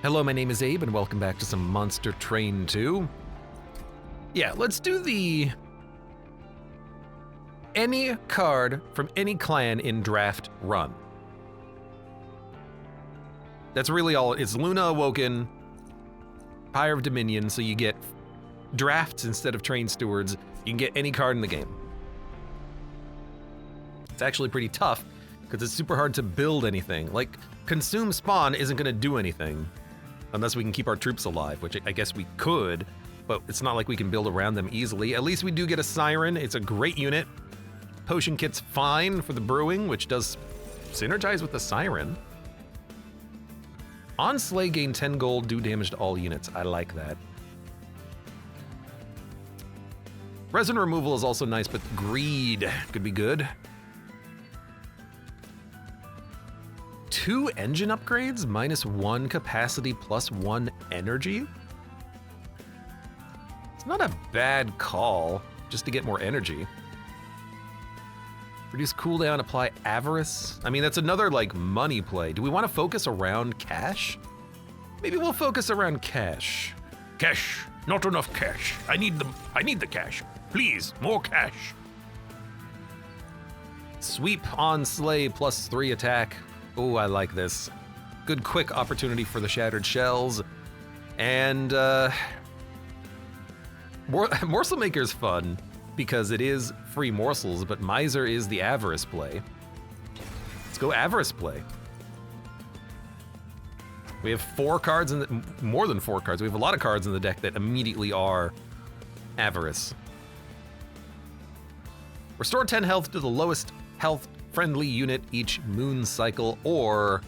Hello, my name is Abe, and welcome back to some Monster Train 2. Yeah, let's do the... any card from any clan in draft run. That's really all. It's Luna Awoken, Pyre of Dominion, so you get drafts instead of train stewards. You can get any card in the game. It's actually pretty tough, because it's super hard to build anything. Like, Consume Spawn isn't going to do anything. Unless we can keep our troops alive, which I guess we could, but it's not like we can build around them easily. At least we do get a Siren. It's a great unit. Potion Kit's fine for the brewing, which does synergize with the Siren. On Slay, gain 10 gold, do damage to all units. I like that. Resin removal is also nice, but Greed could be good. 2 engine upgrades, -1 capacity, +1 energy. It's not a bad call, just to get more energy. Reduce cooldown, apply avarice. I mean, that's another like money play. Do we want to focus around cash? Maybe we'll focus around cash. Cash, not enough cash. I need the cash. Please, more cash. Sweep on Slay, +3 attack. Oh, I like this. Good quick opportunity for the Shattered Shells. And Morsel Maker's fun because it is free morsels, but Miser is the Avarice play. Let's go Avarice play. We have 4 cards, more than 4 cards. We have a lot of cards in the deck that immediately are Avarice. Restore 10 health to the lowest health friendly unit each moon cycle, or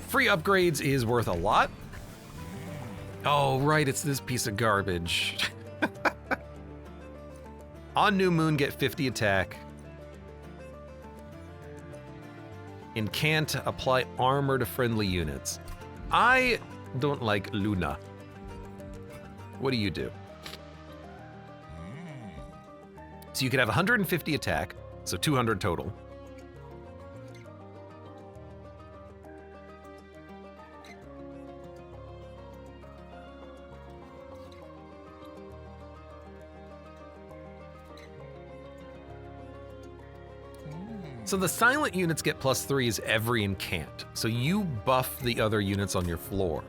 free upgrades is worth a lot. Oh, right, it's this piece of garbage. On new moon, get 50 attack. And can't apply armor to friendly units. I don't like Luna. What do you do? So you could have 150 attack, so 200 total. So the silent units get +3s every incant. So you buff the other units on your floor.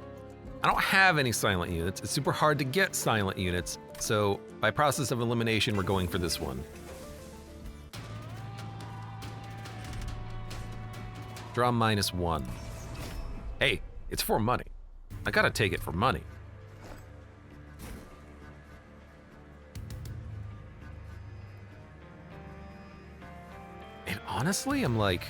I don't have any silent units. It's super hard to get silent units. So by process of elimination, we're going for this one. Draw -1. Hey, it's for money. I gotta take it for money. And honestly, I'm like...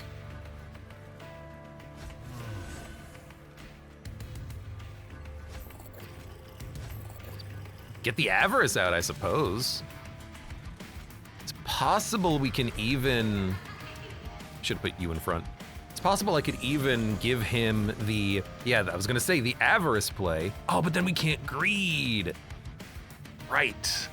get the Avarice out, I suppose. It's possible we can even... should put you in front. It's possible I could even give him the... yeah, I was gonna say the Avarice play. Oh, but then we can't Greed. Right.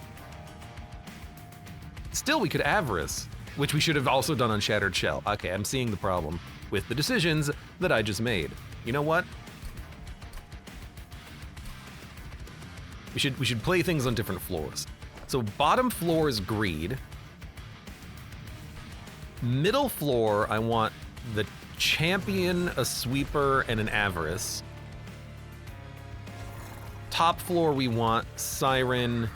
Still, we could Avarice, which we should have also done on Shattered Shell. Okay, I'm seeing the problem with the decisions that I just made. You know what? We should play things on different floors. So bottom floor is Greed. Middle floor, I want the Champion, a Sweeper, and an Avarice. Top floor, we want Siren,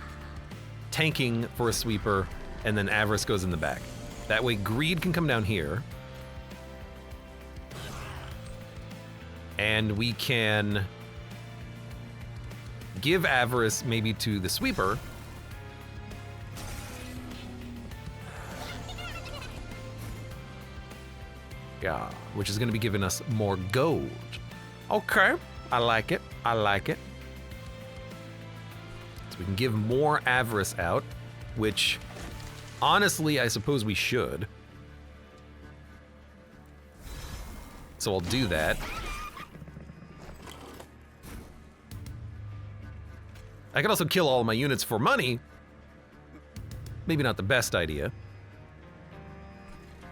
tanking for a Sweeper, and then Avarice goes in the back. That way Greed can come down here. And we can give Avarice maybe to the Sweeper. Yeah, which is gonna be giving us more gold. Okay, I like it, I like it. So we can give more Avarice out, which honestly, I suppose we should. So I'll do that. I can also kill all of my units for money. Maybe not the best idea.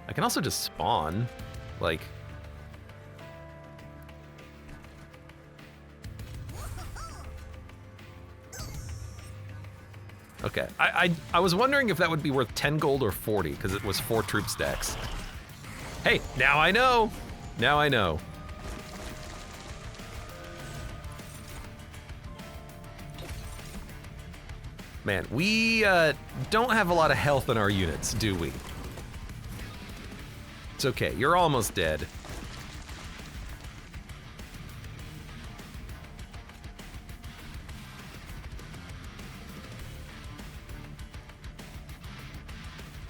I can also just spawn, like... Okay, I was wondering if that would be worth 10 gold or 40, because it was 4 troop stacks. Hey, now I know! Now I know. Man, we don't have a lot of health in our units, do we? It's okay, you're almost dead.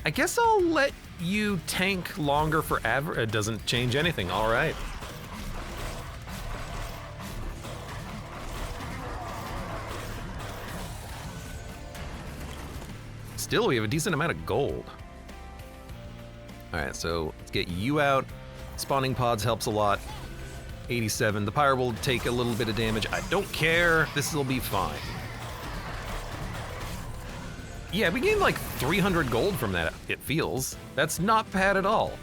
I guess I'll let you tank longer for average. It doesn't change anything, all right. Still, we have a decent amount of gold. All right, so let's get you out. Spawning pods helps a lot. 87, the Pyre will take a little bit of damage. I don't care, this will be fine. Yeah, we gained like 300 gold from that, it feels. That's not bad at all.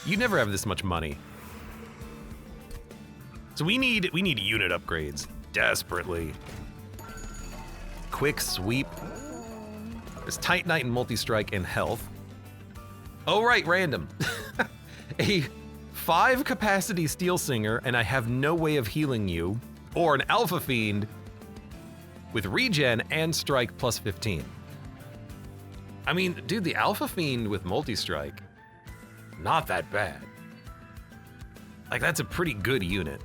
You never have this much money. So we need unit upgrades, desperately. Quick sweep. There's Titanite and multi-strike and health. Oh right, random. A 5 capacity Steel Singer and I have no way of healing you, or an Alpha Fiend with regen and strike plus 15. I mean, dude, the Alpha Fiend with multi-strike, not that bad. Like, that's a pretty good unit.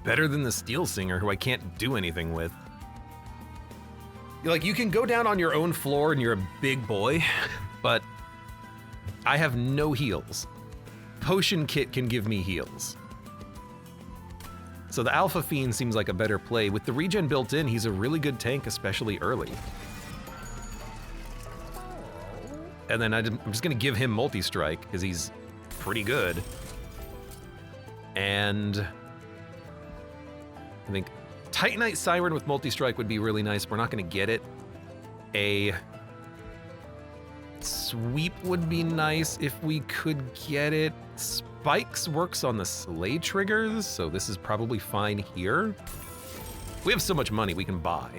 Better than the Steel Singer, who I can't do anything with. Like, you can go down on your own floor and you're a big boy, but I have no heals. Potion Kit can give me heals. So the Alpha Fiend seems like a better play. With the regen built in, he's a really good tank, especially early. And then I'm just gonna give him multi-strike, because he's pretty good. And I think Titanite Siren with multi-strike would be really nice. We're not gonna get it. A sweep would be nice if we could get it. Spikes works on the sleigh triggers, so this is probably fine here. We have so much money we can buy.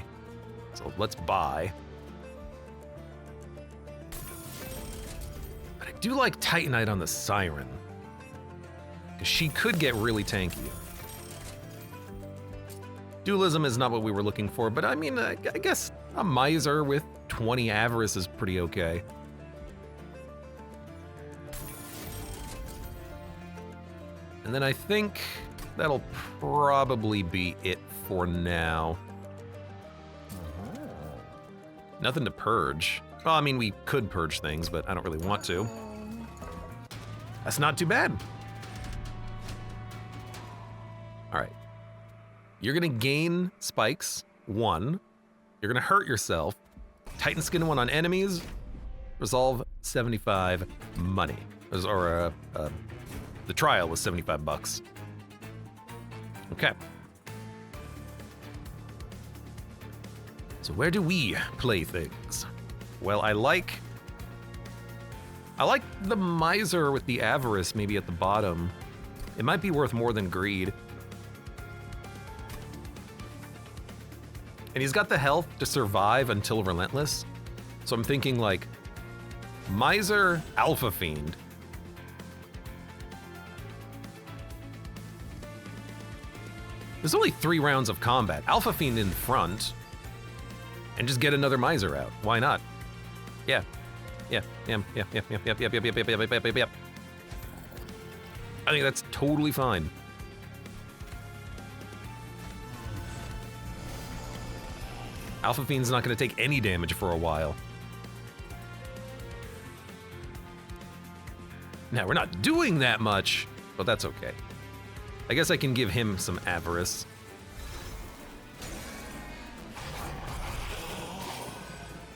So let's buy. But I do like Titanite on the Siren, because she could get really tanky. Dualism is not what we were looking for, but I mean, I guess a Miser with 20 Avarice is pretty okay. And then I think that'll probably be it for now. Nothing to purge. Well, I mean, we could purge things, but I don't really want to. That's not too bad. All right. You're gonna gain spikes, 1. You're gonna hurt yourself. Titan Skin 1 on enemies. Resolve 75 money. Or the trial was 75 bucks. Okay. So where do we play things? Well, I like the Miser with the Avarice maybe at the bottom. It might be worth more than Greed. And he's got the health to survive until Relentless. So I'm thinking like Miser, Alpha Fiend. There's only 3 rounds of combat. Alpha Fiend in front, and just get another Miser out. Why not? Yeah. Yep. I think that's totally fine. Alpha Fiend's not gonna take any damage for a while. Now, we're not doing that much, but that's okay. I guess I can give him some Avarice.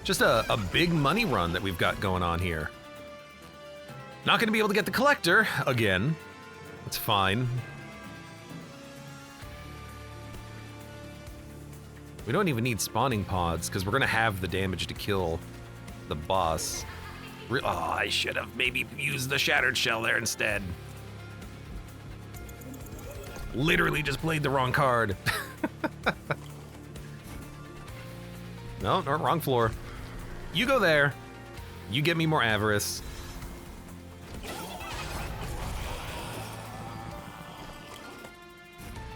Just a big money run that we've got going on here. Not gonna be able to get the Collector again. It's fine. We don't even need spawning pods because we're gonna have the damage to kill the boss. Oh, I should have maybe used the Shattered Shell there instead. Literally just played the wrong card. No, wrong floor. You go there. You get me more avarice.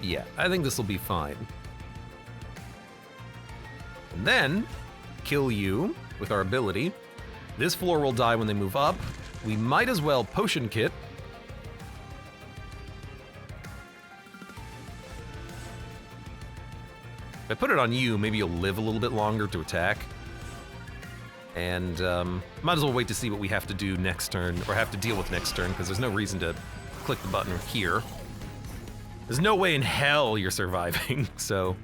Yeah, I think this will be fine. And then, kill you with our ability. This floor will die when they move up. We might as well potion kit. If I put it on you, maybe you'll live a little bit longer to attack. And might as well wait to see what we have to do next turn, or have to deal with next turn, because there's no reason to click the button here. There's no way in hell you're surviving, so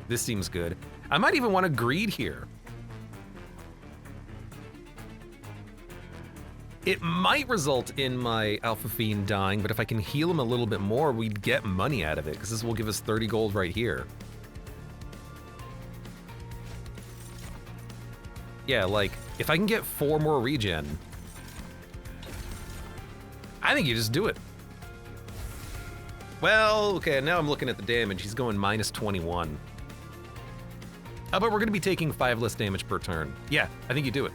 this seems good. I might even want to greed here. It might result in my Alpha Fiend dying, but if I can heal him a little bit more, we'd get money out of it, because this will give us 30 gold right here. Yeah, like, if I can get 4 more regen, I think you just do it. Well, okay, now I'm looking at the damage. He's going minus 21. But we're gonna be taking 5 less damage per turn. Yeah, I think you do it.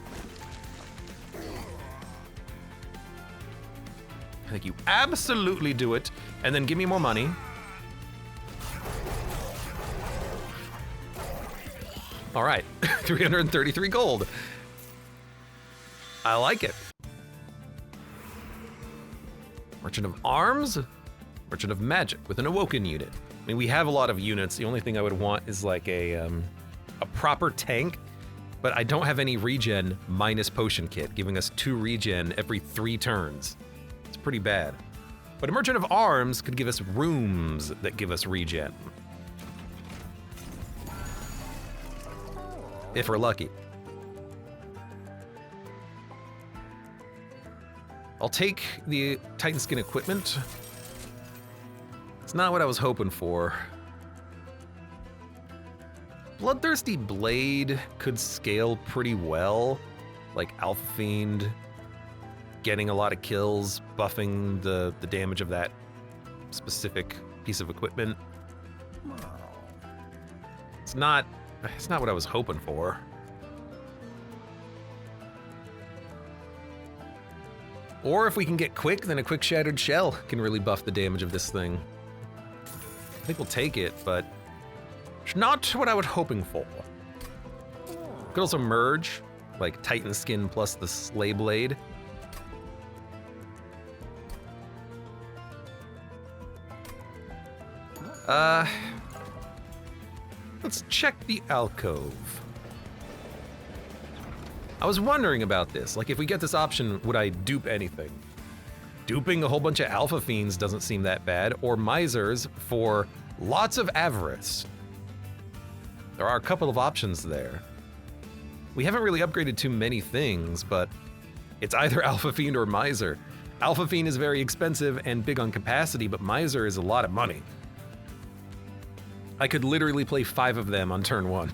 I think you absolutely do it, and then give me more money. All right, 333 gold. I like it. Merchant of Arms, Merchant of Magic with an Awoken unit. I mean, we have a lot of units. The only thing I would want is like a proper tank, but I don't have any regen minus potion kit, giving us 2 regen every 3 turns. It's pretty bad. But a Merchant of Arms could give us rooms that give us regen. If we're lucky. I'll take the Titan Skin equipment. It's not what I was hoping for. Bloodthirsty Blade could scale pretty well. Like Alpha Fiend, getting a lot of kills, buffing the damage of that specific piece of equipment. It's not what I was hoping for. Or if we can get quick, then a quick Shattered Shell can really buff the damage of this thing. I think we'll take it, but it's not what I was hoping for. Could also merge, like Titan Skin plus the Slay Blade. Let's check the alcove. I was wondering about this. Like, if we get this option, would I dupe anything? Duping a whole bunch of Alpha Fiends doesn't seem that bad, or Misers for lots of avarice. There are a couple of options there. We haven't really upgraded too many things, but it's either Alpha Fiend or Miser. Alpha Fiend is very expensive and big on capacity, but Miser is a lot of money. I could literally play 5 of them on turn 1.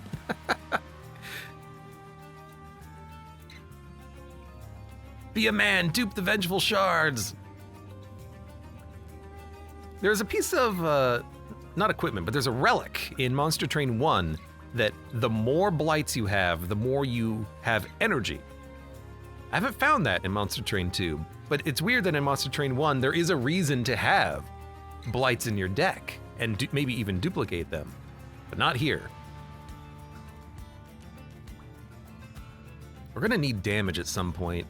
Be a man, dupe the vengeful shards. There's a piece of, not equipment, but there's a relic in Monster Train 1 that the more blights you have, the more you have energy. I haven't found that in Monster Train 2, but it's weird that in Monster Train 1, there is a reason to have blights in your deck, and maybe even duplicate them, but not here. We're gonna need damage at some point.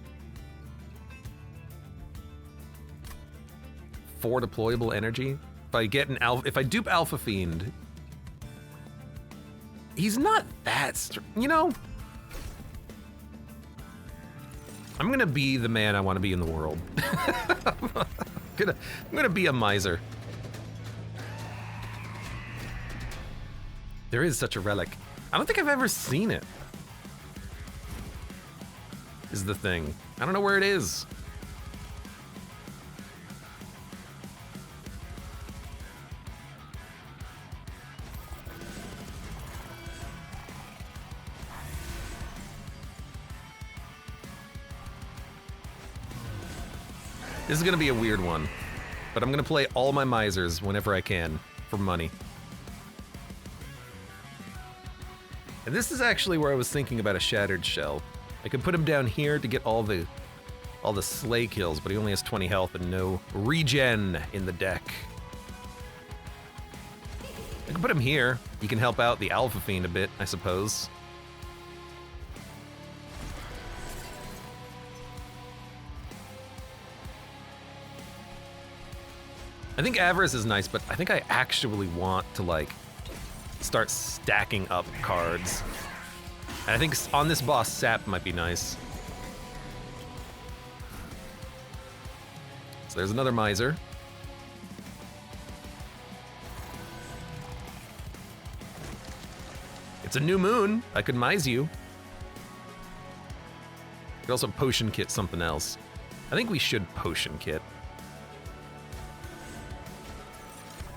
4 deployable energy. If I dupe Alpha Fiend, he's not that you know? I'm gonna be the man I want to be in the world. I'm gonna be a miser. There is such a relic. I don't think I've ever seen it. Is the thing. I don't know where it is. This is gonna be a weird one, but I'm gonna play all my misers whenever I can. for money. And this is actually where I was thinking about a Shattered Shell. I could put him down here to get all the slay kills, but he only has 20 health and no regen in the deck. I can put him here. He can help out the Alpha Fiend a bit, I suppose. I think Avarice is nice, but I think I actually want to, like, start stacking up cards. And I think on this boss, Sap might be nice. So there's another Miser. It's a new moon. I could mise you. Could also potion kit something else. I think we should potion kit.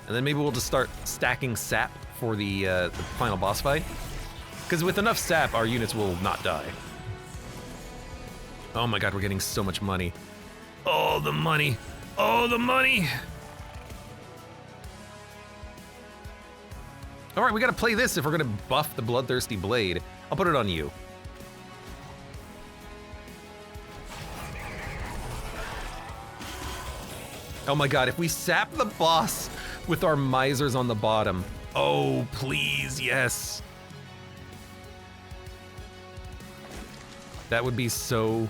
And then maybe we'll just start stacking sap for the final boss fight. Because with enough sap, our units will not die. Oh my god, we're getting so much money. Oh, the money. Oh, the money. All right, we gotta play this if we're gonna buff the Bloodthirsty Blade. I'll put it on you. Oh my god, if we sap the boss with our misers on the bottom. Oh, please, yes. That would be so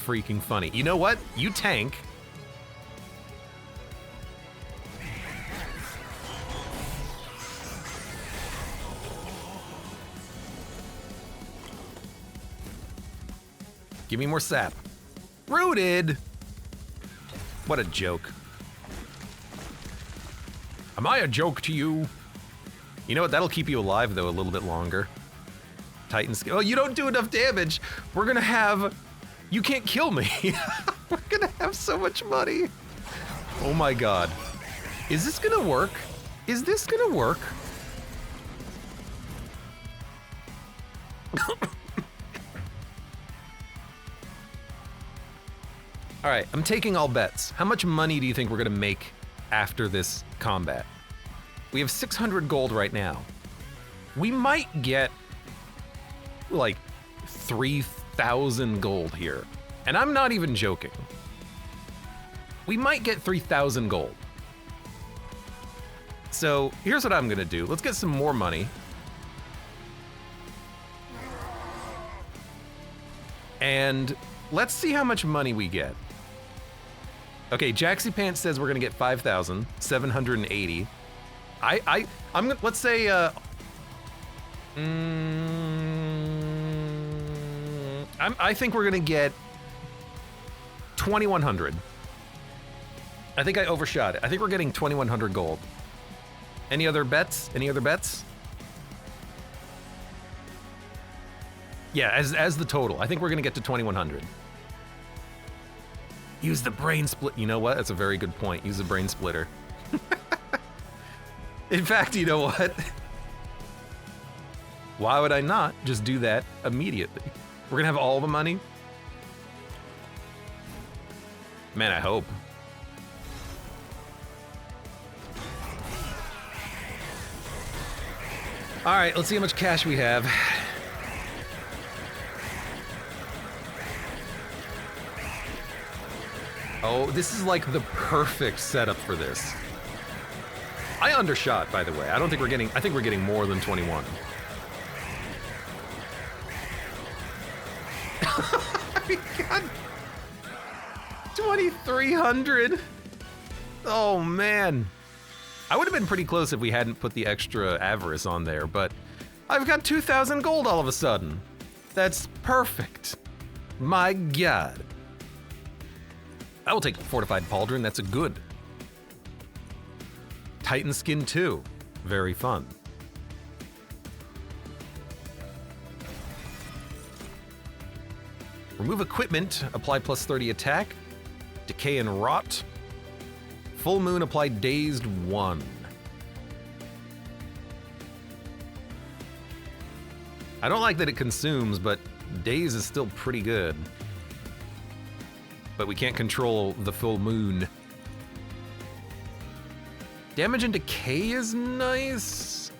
freaking funny. You know what? You tank. Give me more sap. Rooted! What a joke. Am I a joke to you? You know what? That'll keep you alive, though, a little bit longer. Titan skill. Oh, you don't do enough damage. We're gonna have... You can't kill me. We're gonna have so much money. Oh my god. Is this gonna work? Is this gonna work? All right, I'm taking all bets. How much money do you think we're gonna make after this combat? We have 600 gold right now. We might get like 3,000 gold here. And I'm not even joking. We might get 3,000 gold. So here's what I'm gonna do. Let's get some more money. And let's see how much money we get. Okay, Jaxie Pants says we're gonna get 5,780. I'm gonna, let's say, I think we're gonna get 2,100. I think I overshot it. I think we're getting 2,100 gold. Any other bets? Any other bets? Yeah, as the total. I think we're gonna get to 2,100. Use the brain split. You know what? That's a very good point. Use the brain splitter. In fact, you know what? Why would I not just do that immediately? We're gonna have all the money? Man, I hope. All right, let's see how much cash we have. Oh, this is like the perfect setup for this. I undershot, by the way. I don't think we're getting, I think we're getting more than 21. We got 2,300. Oh man. I would have been pretty close if we hadn't put the extra avarice on there, but I've got 2,000 gold all of a sudden. That's perfect. My god. I will take Fortified Pauldron, that's a good. Titan Skin 2, very fun. Remove equipment, apply plus 30 attack. Decay and Rot. Full Moon, apply Dazed 1. I don't like that it consumes, but Daze is still pretty good. But we can't control the full moon. Damage and decay is nice.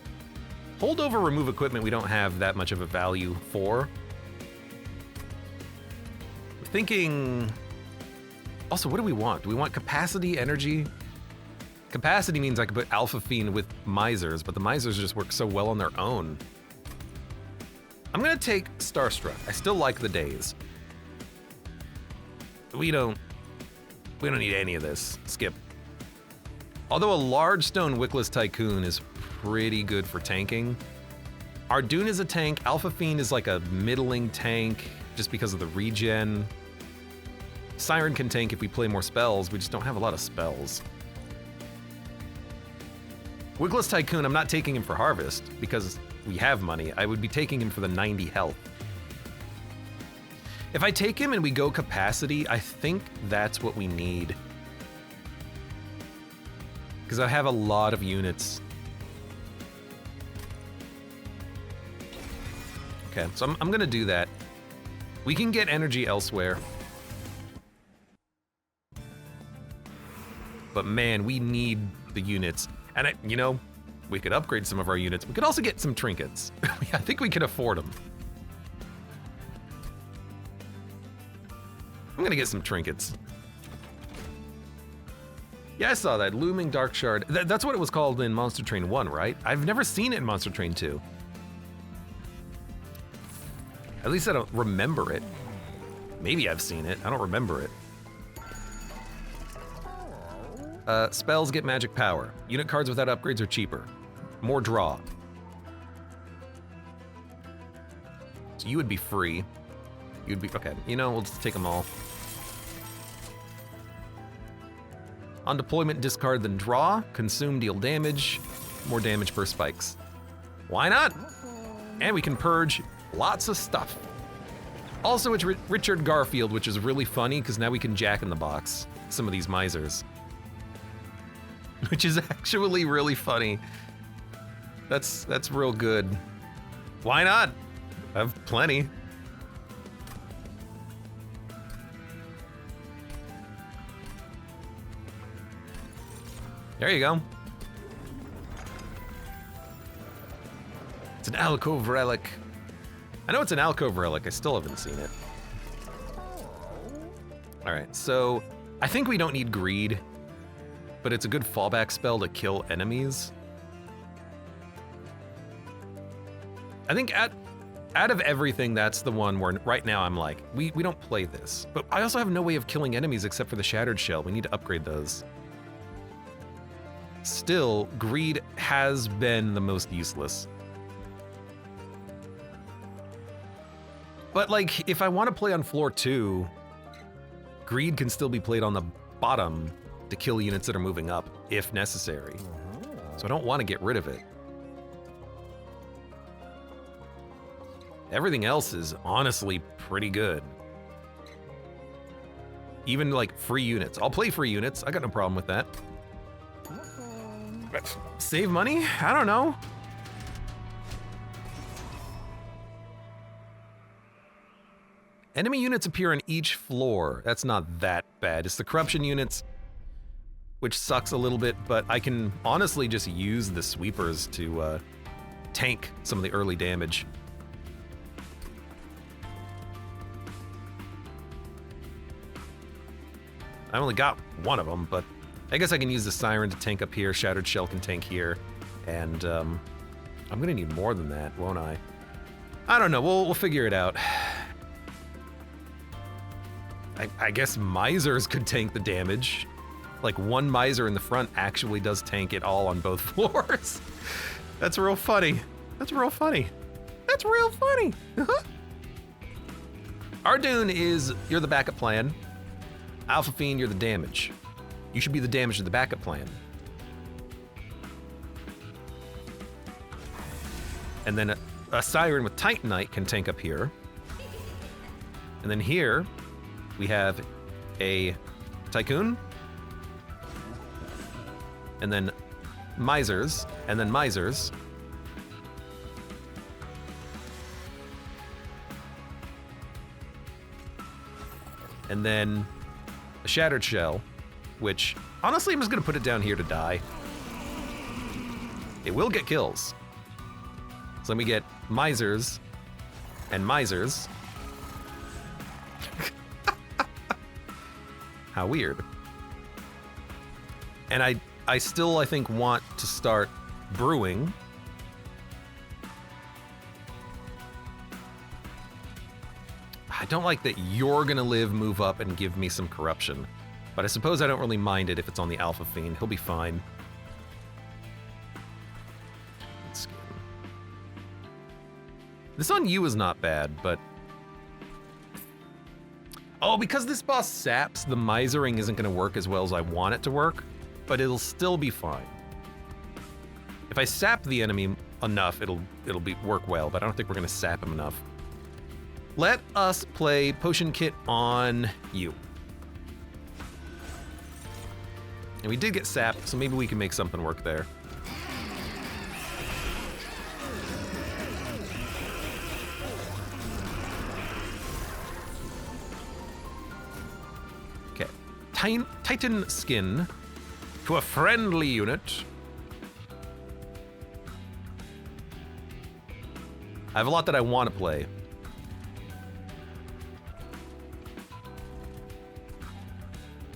Holdover remove equipment we don't have that much of a value for. I'm thinking... Also, what do we want? Do we want capacity, energy? Capacity means I could put Alpha Fiend with Misers, but the Misers just work so well on their own. I'm gonna take Starstruck. I still like the days. We don't need any of this. Skip. Although a large stone Wickless Tycoon is pretty good for tanking. Ardoon is a tank. Alpha Fiend is like a middling tank just because of the regen. Siren can tank if we play more spells. We just don't have a lot of spells. Wickless Tycoon, I'm not taking him for Harvest because we have money. I would be taking him for the 90 health. If I take him and we go capacity, I think that's what we need. Because I have a lot of units. Okay, so I'm gonna do that. We can get energy elsewhere. But man, we need the units. And you know, we could upgrade some of our units. We could also get some trinkets. I think we can afford them. I'm gonna get some trinkets. Yeah, I saw that. Looming Dark Shard. That's what it was called in Monster Train 1, right? I've never seen it in Monster Train 2. At least I don't remember it. Maybe I've seen it. I don't remember it. Spells get magic power. Unit cards without upgrades are cheaper. More draw. So you would be free. You'd be, okay, you know, we'll just take them all. On deployment, discard then draw. Consume, deal damage. More damage per spikes. Why not? And we can purge lots of stuff. Also, it's Richard Garfield, which is really funny because now we can Jack in the Box some of these misers. Which is actually really funny. That's real good. Why not? I have plenty. There you go. It's an alcove relic. I know it's an alcove relic. I still haven't seen it. All right, so I think we don't need greed, but it's a good fallback spell to kill enemies. I think out of everything, that's the one where right now I'm like, we don't play this. But I also have no way of killing enemies except for the Shattered Shell. We need to upgrade those. Still, greed has been the most useless. But like, if I want to play on floor 2, greed can still be played on the bottom to kill units that are moving up, if necessary. So I don't want to get rid of it. Everything else is honestly pretty good. Even like free units. I'll play free units. I got no problem with that. Save money? I don't know. Enemy units appear on each floor. That's not that bad. It's the corruption units, which sucks a little bit, but I can honestly just use the sweepers to tank some of the early damage. I only got one of them, but I guess I can use the Siren to tank up here, Shattered Shell can tank here, and I'm gonna need more than that, won't I? I don't know, we'll figure it out. I guess Misers could tank the damage. Like one Miser in the front actually does tank it all on both floors. That's real funny. That's real funny. That's real funny. Ardoon is, you're the backup plan. Alpha Fiend, you're the damage. You should be the damage to the backup plan. And then a Siren with Titanite can tank up here. And then here, we have a Tycoon. And then Misers, and then Misers. And then a Shattered Shell, which, honestly, I'm just gonna put it down here to die. It will get kills. So let me get misers and misers. How weird. And I still, I think, want to start brewing. I don't like that you're gonna live, move up, and give me some corruption. But I suppose I don't really mind it if it's on the Alpha Fiend. He'll be fine. This on you is not bad, but... Oh, because this boss saps, the misering isn't gonna work as well as I want it to work, but it'll still be fine. If I sap the enemy enough, it'll work well, but I don't think we're gonna sap him enough. Let us play Potion Kit on you. And we did get sapped, so maybe we can make something work there. Okay. Titan Skin to a friendly unit. I have a lot that I want to play.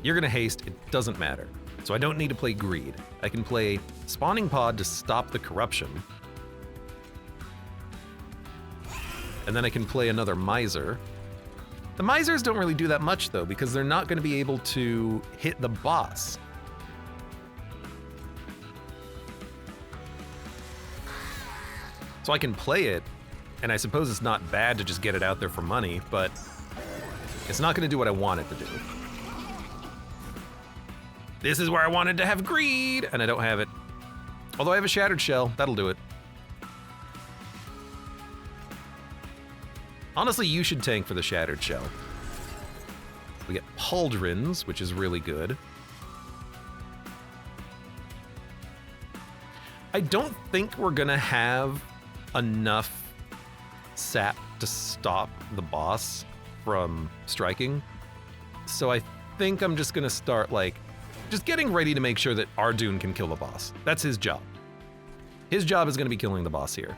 You're gonna haste, it doesn't matter. So I don't need to play Greed. I can play Spawning Pod to stop the corruption. And then I can play another Miser. The Misers don't really do that much though, because they're not gonna be able to hit the boss. So I can play it, and I suppose it's not bad to just get it out there for money, but it's not gonna do what I want it to do. This is where I wanted to have Greed, and I don't have it. Although I have a Shattered Shell, that'll do it. Honestly, you should tank for the Shattered Shell. We get Pauldrons, which is really good. I don't think we're gonna have enough sap to stop the boss from striking. So I think I'm just gonna start just getting ready to make sure that Arjun can kill the boss. That's his job. His job is gonna be killing the boss here.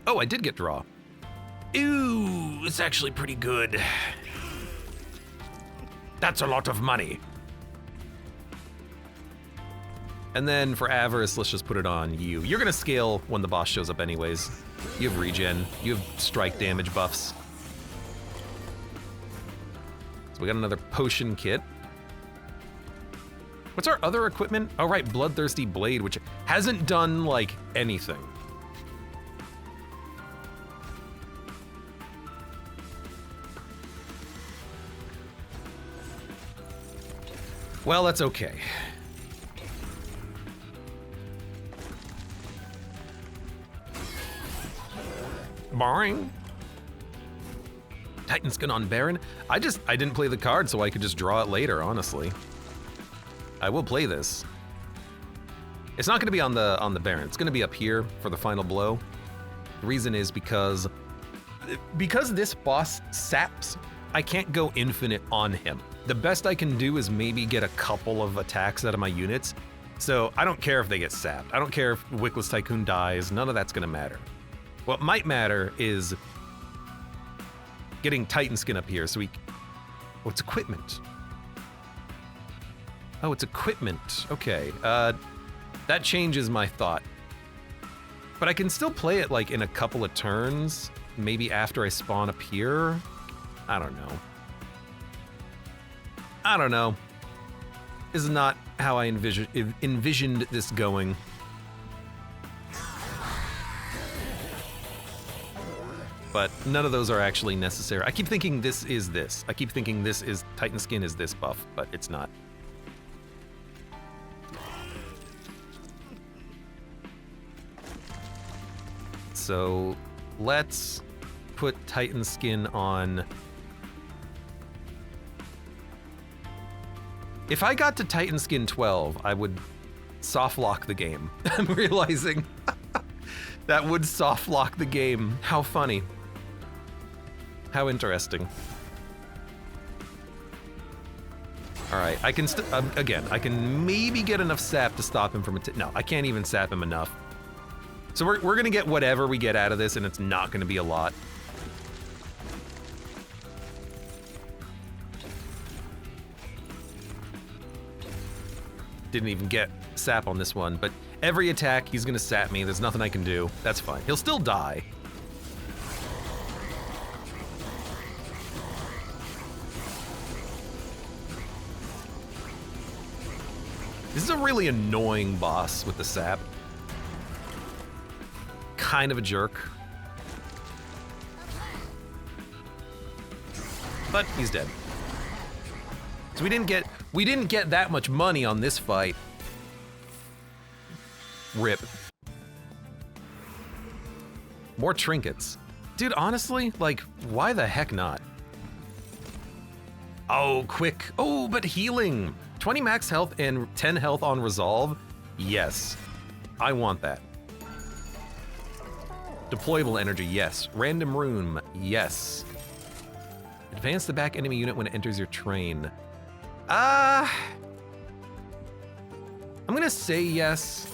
Oh, I did get draw. Ooh, it's actually pretty good. That's a lot of money. And then for Avarice, let's just put it on you. You're gonna scale when the boss shows up anyways. You have regen, you have strike damage buffs. So we got another potion kit. What's our other equipment? Oh right, Bloodthirsty Blade, which hasn't done anything. Well, that's okay. Boring. Titan Skin on Baron. I didn't play the card so I could just draw it later, honestly. I will play this. It's not gonna be on the Baron. It's gonna be up here for the final blow. The reason is because this boss saps, I can't go infinite on him. The best I can do is maybe get a couple of attacks out of my units. So I don't care if they get sapped. I don't care if Wickless Tycoon dies. None of that's gonna matter. What might matter is getting Titan Skin up here so we... Oh, it's equipment. Oh, it's equipment. Okay, that changes my thought. But I can still play it in a couple of turns, maybe after I spawn up here. I don't know. I don't know. This is not how I envisioned this going. But none of those are actually necessary. I keep thinking this is this. I keep thinking this is Titan Skin is this buff, but it's not. So let's put Titan Skin on. If I got to Titan Skin 12, I would soft lock the game. I'm realizing that would soft lock the game. How funny. How interesting. All right, I can again, I can maybe get enough sap to stop him from no, I can't even sap him enough. So we're gonna get whatever we get out of this, and it's not gonna be a lot. Didn't even get sap on this one, but every attack he's gonna sap me. There's nothing I can do. That's fine. He'll still die. This is a really annoying boss with the sap. Kind of a jerk. But he's dead. So we didn't get that much money on this fight. Rip. More trinkets. Dude, honestly, like, why the heck not? Oh, quick. Oh, but healing. 20 max health and 10 health on resolve? Yes. I want that. Deployable energy, yes. Random room, yes. Advance the back enemy unit when it enters your train. I'm gonna say yes.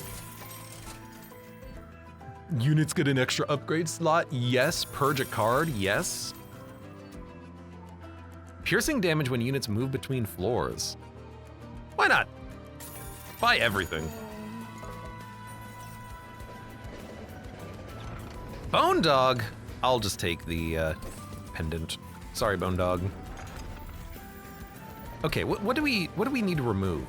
Units get an extra upgrade slot, yes. Purge a card, yes. Piercing damage when units move between floors. Why not? Buy everything. Bone Dog. I'll just take the pendant. Sorry, Bone Dog. Okay, what do we need to remove?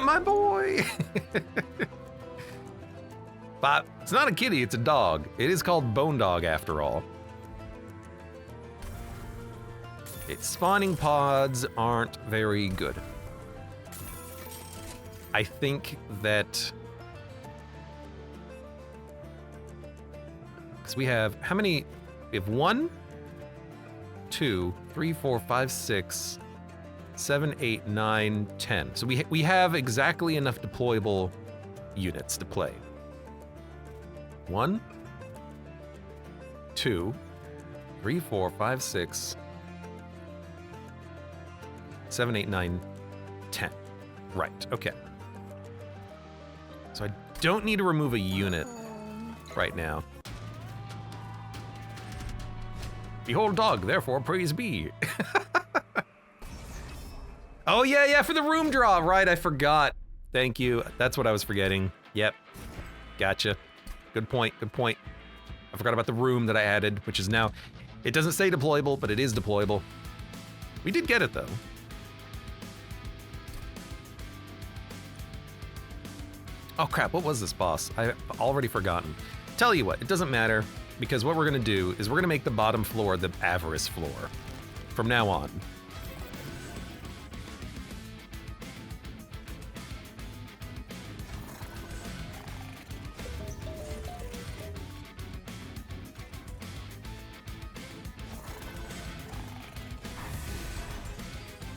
My boy. But it's not a kitty, it's a dog. It is called Bone Dog after all. Its spawning pods aren't very good. I think that... Because we have, how many? We have 1, 2, 3, 4, 5, 6, 7, 8, 9, 10. So we have exactly enough deployable units to play. 1, 2, 3, 4, 5, 6, 7, 8, 9, 10. Right, okay. So I don't need to remove a unit right now. Behold dog, therefore praise be. Oh yeah, for the room draw, right, I forgot. Thank you, that's what I was forgetting. Yep, gotcha. Good point, good point. I forgot about the room that I added, which is now, it doesn't say deployable, but it is deployable. We did get it though. Oh crap, what was this boss? I've already forgotten. Tell you what, it doesn't matter, because what we're gonna do is we're gonna make the bottom floor the avarice floor from now on.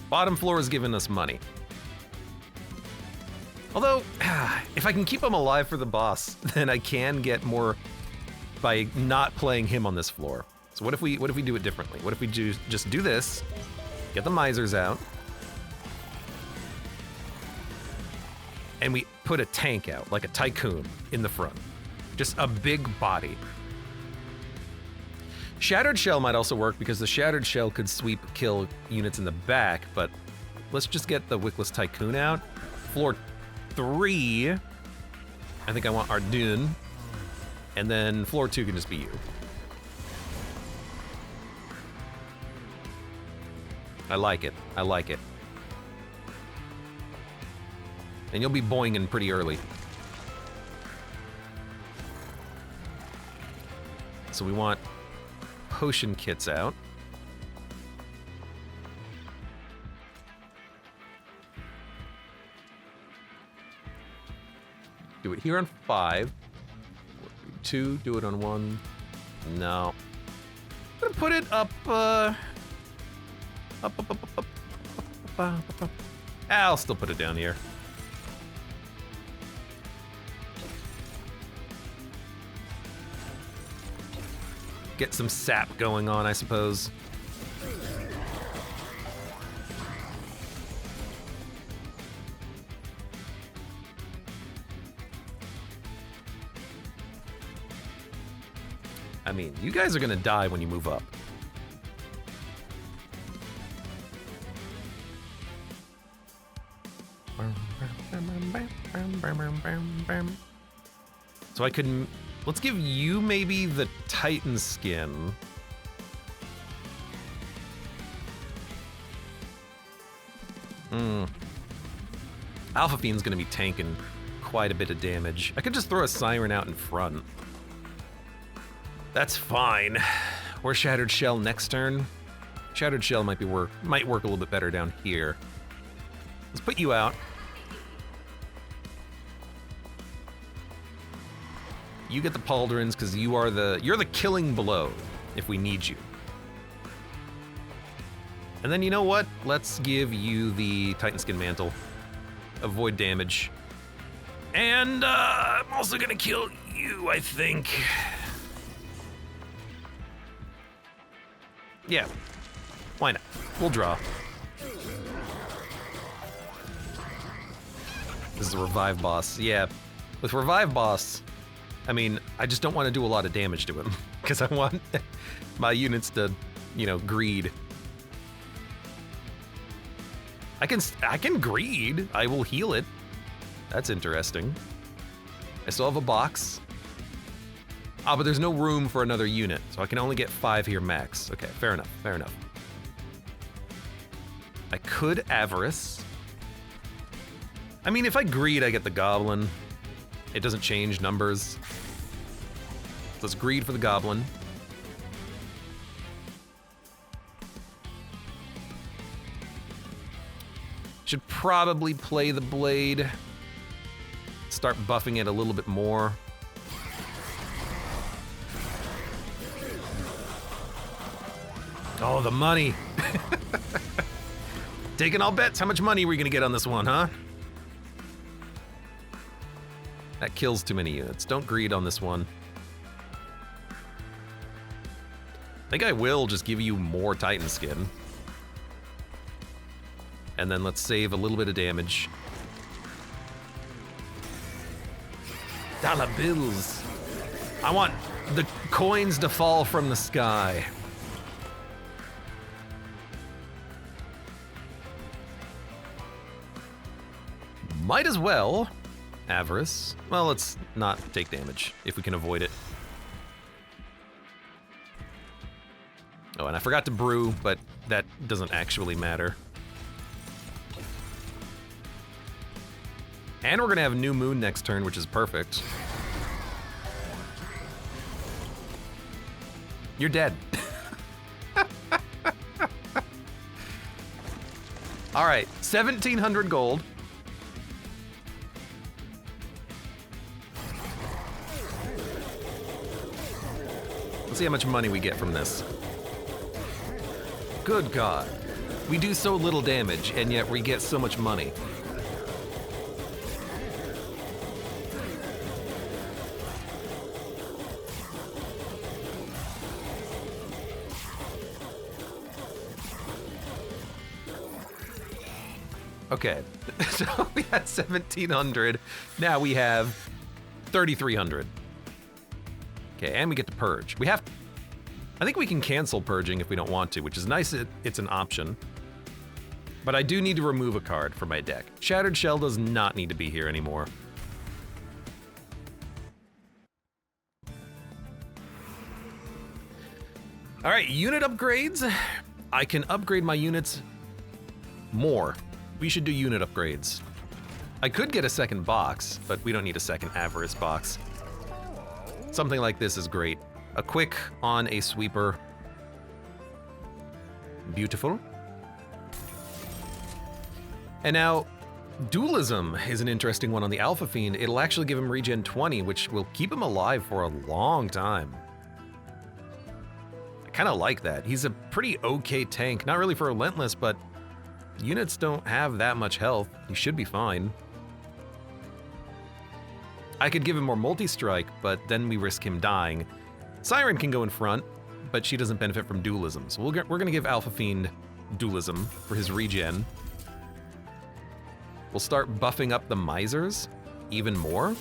Bottom floor is giving us money. Although, if I can keep him alive for the boss, then I can get more by not playing him on this floor. So what if we do it differently? What if we just do this, get the misers out, and we put a tank out, like a tycoon, in the front. Just a big body. Shattered Shell might also work because the Shattered Shell could sweep kill units in the back, but let's just get the Wickless Tycoon out. Floor 3, I think I want Ardun, and then floor 2 can just be you. I like it, I like it. And you'll be boinging pretty early. So we want potion kits out. Do it here on 5. 2, do it on 1. No. I'm gonna put it up, up. I'll still put it down here. Get some sap going on, I suppose. I mean, you guys are gonna die when you move up. So I could, let's give you maybe the Titan skin. Alpha Fiend's gonna be tanking quite a bit of damage. I could just throw a Siren out in front. That's fine. Or Shattered Shell next turn. Shattered Shell might work a little bit better down here. Let's put you out. You get the Pauldrons because you're the killing blow if we need you. And then you know what? Let's give you the Titan Skin Mantle. Avoid damage. And I'm also gonna kill you, I think. Yeah, why not? We'll draw. This is a Revive Boss. Yeah, with Revive Boss, I mean, I just don't want to do a lot of damage to him because I want my units to, greed. I can greed. I will heal it. That's interesting. I still have a box. Ah, but there's no room for another unit, so I can only get 5 here max. Okay, fair enough, fair enough. I could Avarice. I mean, if I greed, I get the Goblin. It doesn't change numbers. Let's greed for the Goblin. Should probably play the Blade. Start buffing it a little bit more. Oh, the money. Taking all bets. How much money are we gonna get on this one, huh? That kills too many units. Don't greed on this one. I think I will just give you more Titan Skin. And then let's save a little bit of damage. Dollar bills. I want the coins to fall from the sky. Might as well Avarice. Well, let's not take damage if we can avoid it. Oh, and I forgot to brew, but that doesn't actually matter. And we're gonna have New Moon next turn, which is perfect. You're dead. All right, 1,700 gold. Let's see how much money we get from this. Good God. We do so little damage, and yet we get so much money. Okay, so we had 1,700. Now we have 3,300. Okay, and we get to purge. I think we can cancel purging if we don't want to, which is nice. It's an option. But I do need to remove a card from my deck. Shattered Shell does not need to be here anymore. All right, unit upgrades. I can upgrade my units more. We should do unit upgrades. I could get a second box, but we don't need a second Avarice box. Something like this is great. A quick on a sweeper. Beautiful. And now, Dualism is an interesting one on the Alpha Fiend. It'll actually give him regen 20, which will keep him alive for a long time. I kind of like that. He's a pretty okay tank. Not really for Relentless, but units don't have that much health. He should be fine. I could give him more multi-strike, but then we risk him dying. Siren can go in front. but she doesn't benefit from dualism. So we're gonna give Alpha Fiend dualism for his regen. We'll start buffing up the misers even more.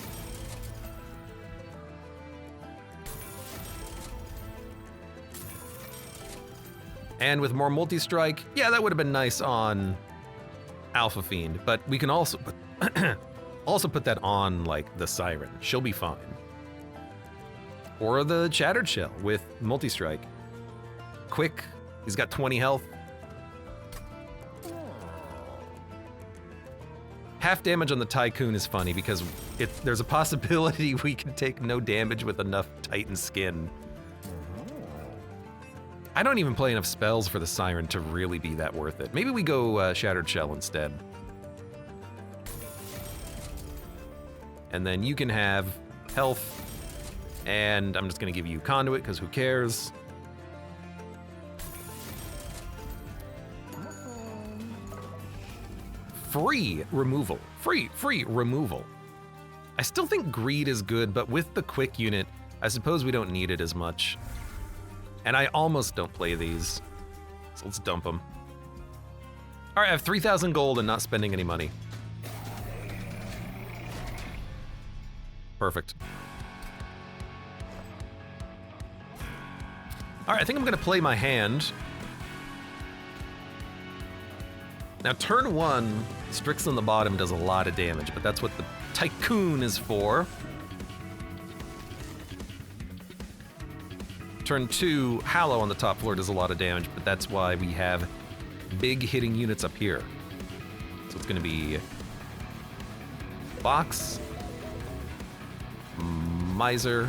And with more multi-strike, yeah, that would have been nice on Alpha Fiend, but we can also put that on like the Siren. She'll be fine. Or the Shattered Shell with multi-strike. Quick, he's got 20 health. Half damage on the Tycoon is funny because there's a possibility we can take no damage with enough Titan skin. I don't even play enough spells for the Siren to really be that worth it. Maybe we go Shattered Shell instead. And then you can have health, and I'm just gonna give you Conduit, because who cares? Free removal. Free removal. I still think Greed is good, but with the quick unit, I suppose we don't need it as much. And I almost don't play these, so let's dump them. All right, I have 3,000 gold and not spending any money. Perfect. All right, I think I'm gonna play my hand. Now turn 1, Strix on the bottom does a lot of damage, but that's what the Tycoon is for. Turn 2, Hallow on the top floor does a lot of damage, but that's why we have big hitting units up here. So it's gonna be Box, Miser,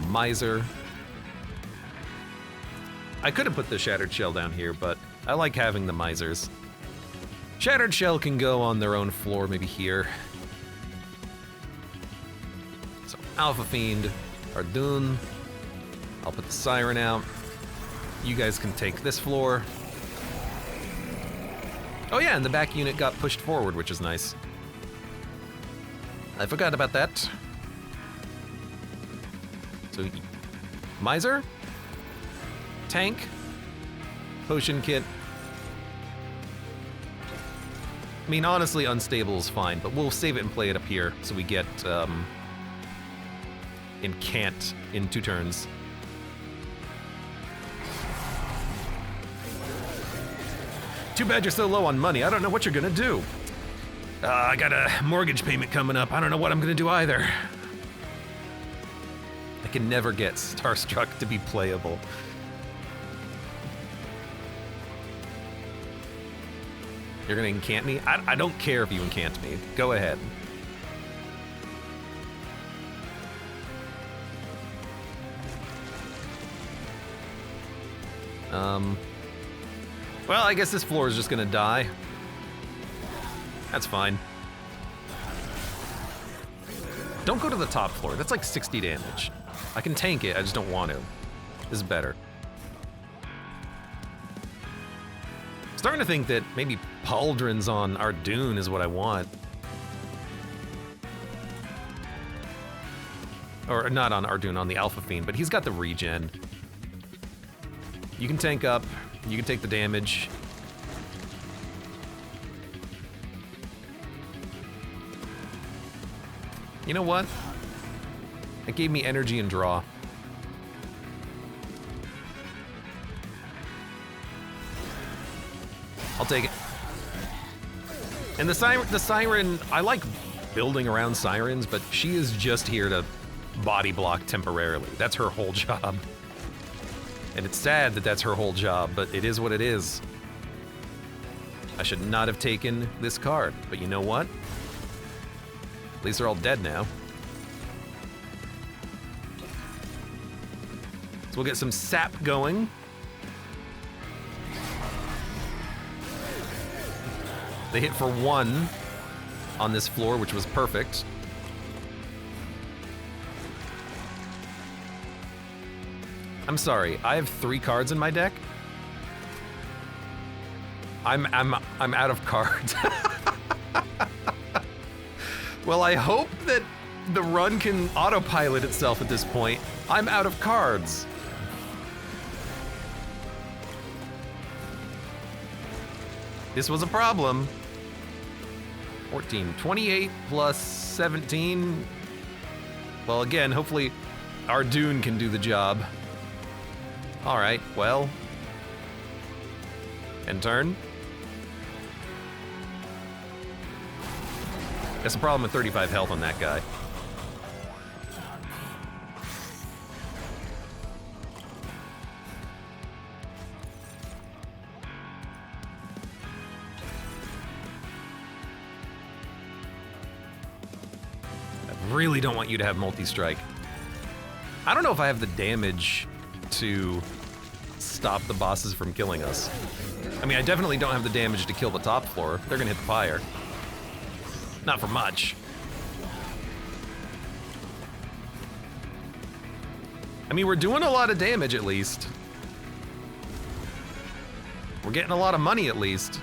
Miser. I could have put the Shattered Shell down here, but I like having the Misers. Shattered Shell can go on their own floor, maybe here. So Alpha Fiend, Ardun. I'll put the Siren out. You guys can take this floor. Oh yeah, and the back unit got pushed forward, which is nice. I forgot about that. So, Miser, Tank, Potion Kit. I mean, honestly, Unstable is fine, but we'll save it and play it up here so we get Incant in 2 turns. Too bad you're so low on money. I don't know what you're gonna do. I got a mortgage payment coming up. I don't know what I'm gonna do either. I can never get Starstruck to be playable. You're gonna incant me? I don't care if you incant me. Go ahead. Well, I guess this floor is just gonna die. That's fine. Don't go to the top floor. That's like 60 damage. I can tank it, I just don't want to. This is better. Starting to think that maybe Pauldrons on Ardun is what I want. Or not on Ardun, on the Alpha Fiend, but he's got the regen. You can tank up, you can take the damage. You know what? It gave me energy and draw. I'll take it. And the Siren, I like building around Sirens, but she is just here to body block temporarily. That's her whole job. And it's sad that that's her whole job, but it is what it is. I should not have taken this card, but you know what? At least they're all dead now. So we'll get some sap going. They hit for 1 on this floor, which was perfect. I'm sorry, I have 3 cards in my deck. I'm out of cards. Well, I hope that the run can autopilot itself at this point. I'm out of cards. This was a problem. 14, 28 plus 17. Well, again, hopefully our Dune can do the job. All right, well. End turn. That's a problem with 35 health on that guy. Really don't want you to have multi-strike. I don't know if I have the damage to stop the bosses from killing us. I mean, I definitely don't have the damage to kill the top floor. They're gonna hit the Pyre. Not for much. I mean, we're doing a lot of damage at least. We're getting a lot of money at least.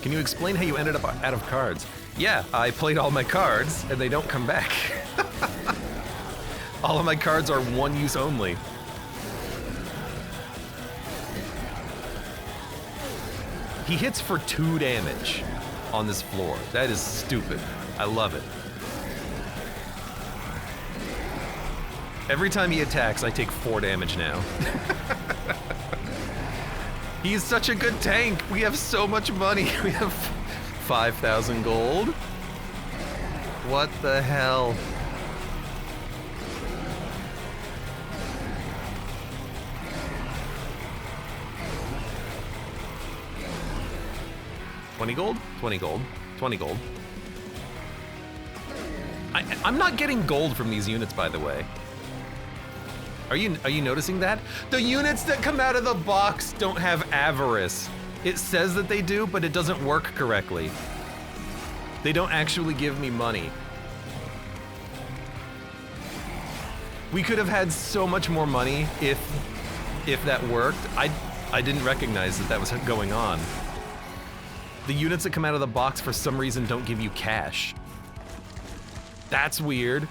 Can you explain how you ended up out of cards? Yeah, I played all my cards and they don't come back. All of my cards are one use only. He hits for 2 damage on this floor. That is stupid. I love it. Every time he attacks, I take 4 damage now. He's such a good tank. We have so much money. We have 5,000 gold. What the hell? $20 gold? 20 gold. 20 gold. I'm not getting gold from these units, by the way. Are you noticing that? The units that come out of the box don't have avarice. It says that they do, but it doesn't work correctly. They don't actually give me money. We could have had so much more money if that worked. I didn't recognize that was going on. The units that come out of the box for some reason don't give you cash. That's weird.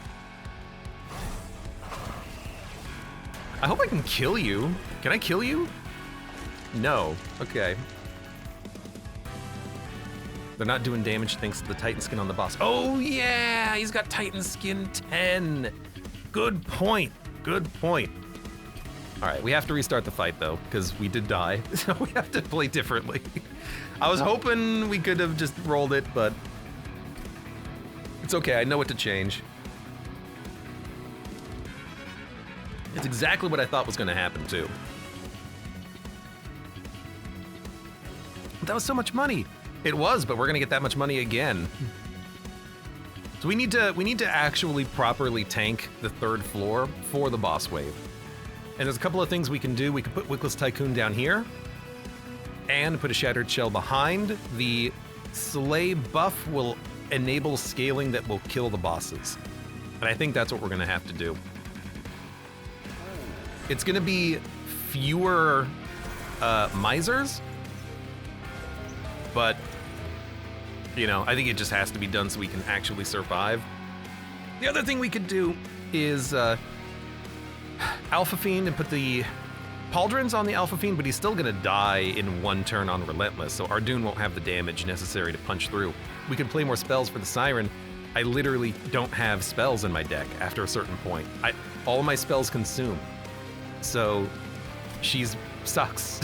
I hope I can kill you. Can I kill you? No. Okay. They're not doing damage thanks to the Titan skin on the boss. Oh yeah, he's got Titan skin 10. Good point. Good point. All right, we have to restart the fight though, because we did die. So we have to play differently. I was hoping we could have just rolled it, but it's okay. I know what to change. It's exactly what I thought was going to happen too. That was so much money. It was, but we're going to get that much money again. So we need to actually properly tank the 3rd floor for the boss wave. And there's a couple of things we can do. We could put Wickless Tycoon down here and put a Shattered Shell behind. The Slay buff will enable scaling that will kill the bosses. And I think that's what we're going to have to do. It's gonna be fewer misers, but you know, I think it just has to be done so we can actually survive. The other thing we could do is Alpha Fiend and put the Pauldrons on the Alpha Fiend, but he's still gonna die in 1 turn on Relentless, so our Dune won't have the damage necessary to punch through. We can play more spells for the Siren. I literally don't have spells in my deck after a certain point. All of my spells consume. So, she's sucks.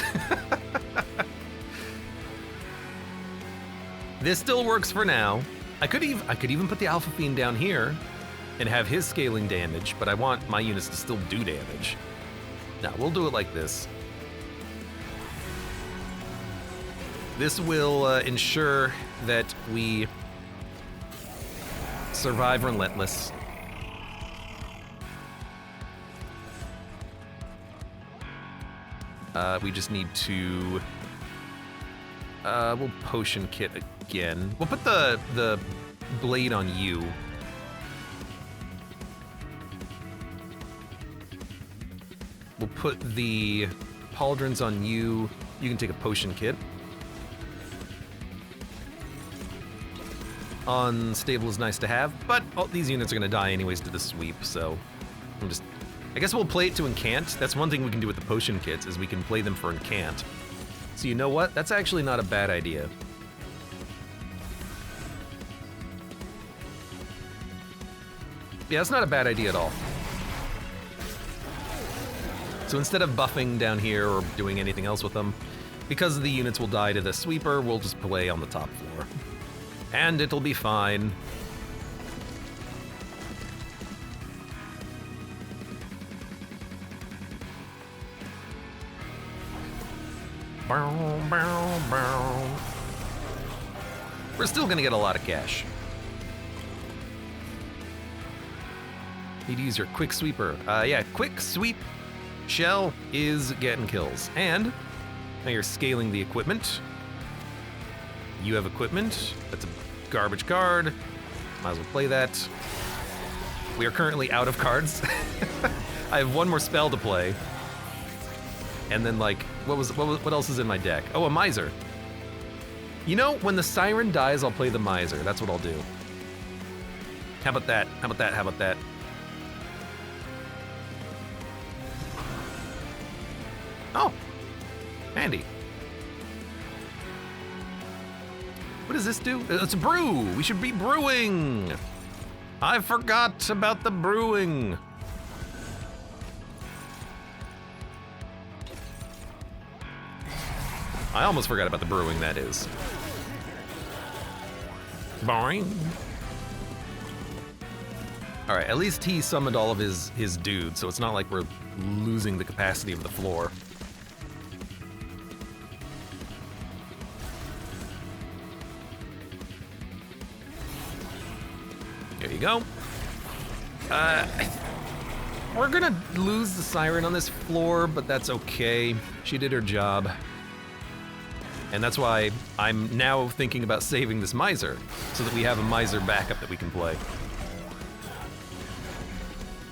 This still works for now. I could even put the Alpha Fiend down here and have his scaling damage, but I want my units to still do damage. Now, we'll do it like this. This will ensure that we survive Relentless. We just need to, we'll potion kit again. We'll put the blade on you. We'll put the pauldrons on you. You can take a potion kit. Unstable is nice to have, but these units are gonna die anyways to the sweep, so I'm just I guess we'll play it to incant. That's one thing we can do with the potion kits, is we can play them for incant. So you know what? That's actually not a bad idea. Yeah, that's not a bad idea at all. So instead of buffing down here or doing anything else with them, because the units will die to the sweeper, we'll just play on the top floor. And it'll be fine. Bow, bow, bow. We're still gonna get a lot of cash. Need to use your quick sweeper. Yeah, quick sweep shell is getting kills. And now you're scaling the equipment. You have equipment. That's a garbage card. Might as well play that. We are currently out of cards. I have one more spell to play. And then like, what else is in my deck? Oh, a miser. You know, when the siren dies, I'll play the miser. That's what I'll do. How about that? How about that? How about that? Oh, handy. What does this do? It's a brew. We should be brewing. I forgot about the brewing. I almost forgot about the brewing, that is. Boing. All right, at least he summoned all of his dudes, so it's not like we're losing the capacity of the floor. There you go. We're gonna lose the siren on this floor, but that's okay. She did her job. And that's why I'm now thinking about saving this miser, so that we have a miser backup that we can play.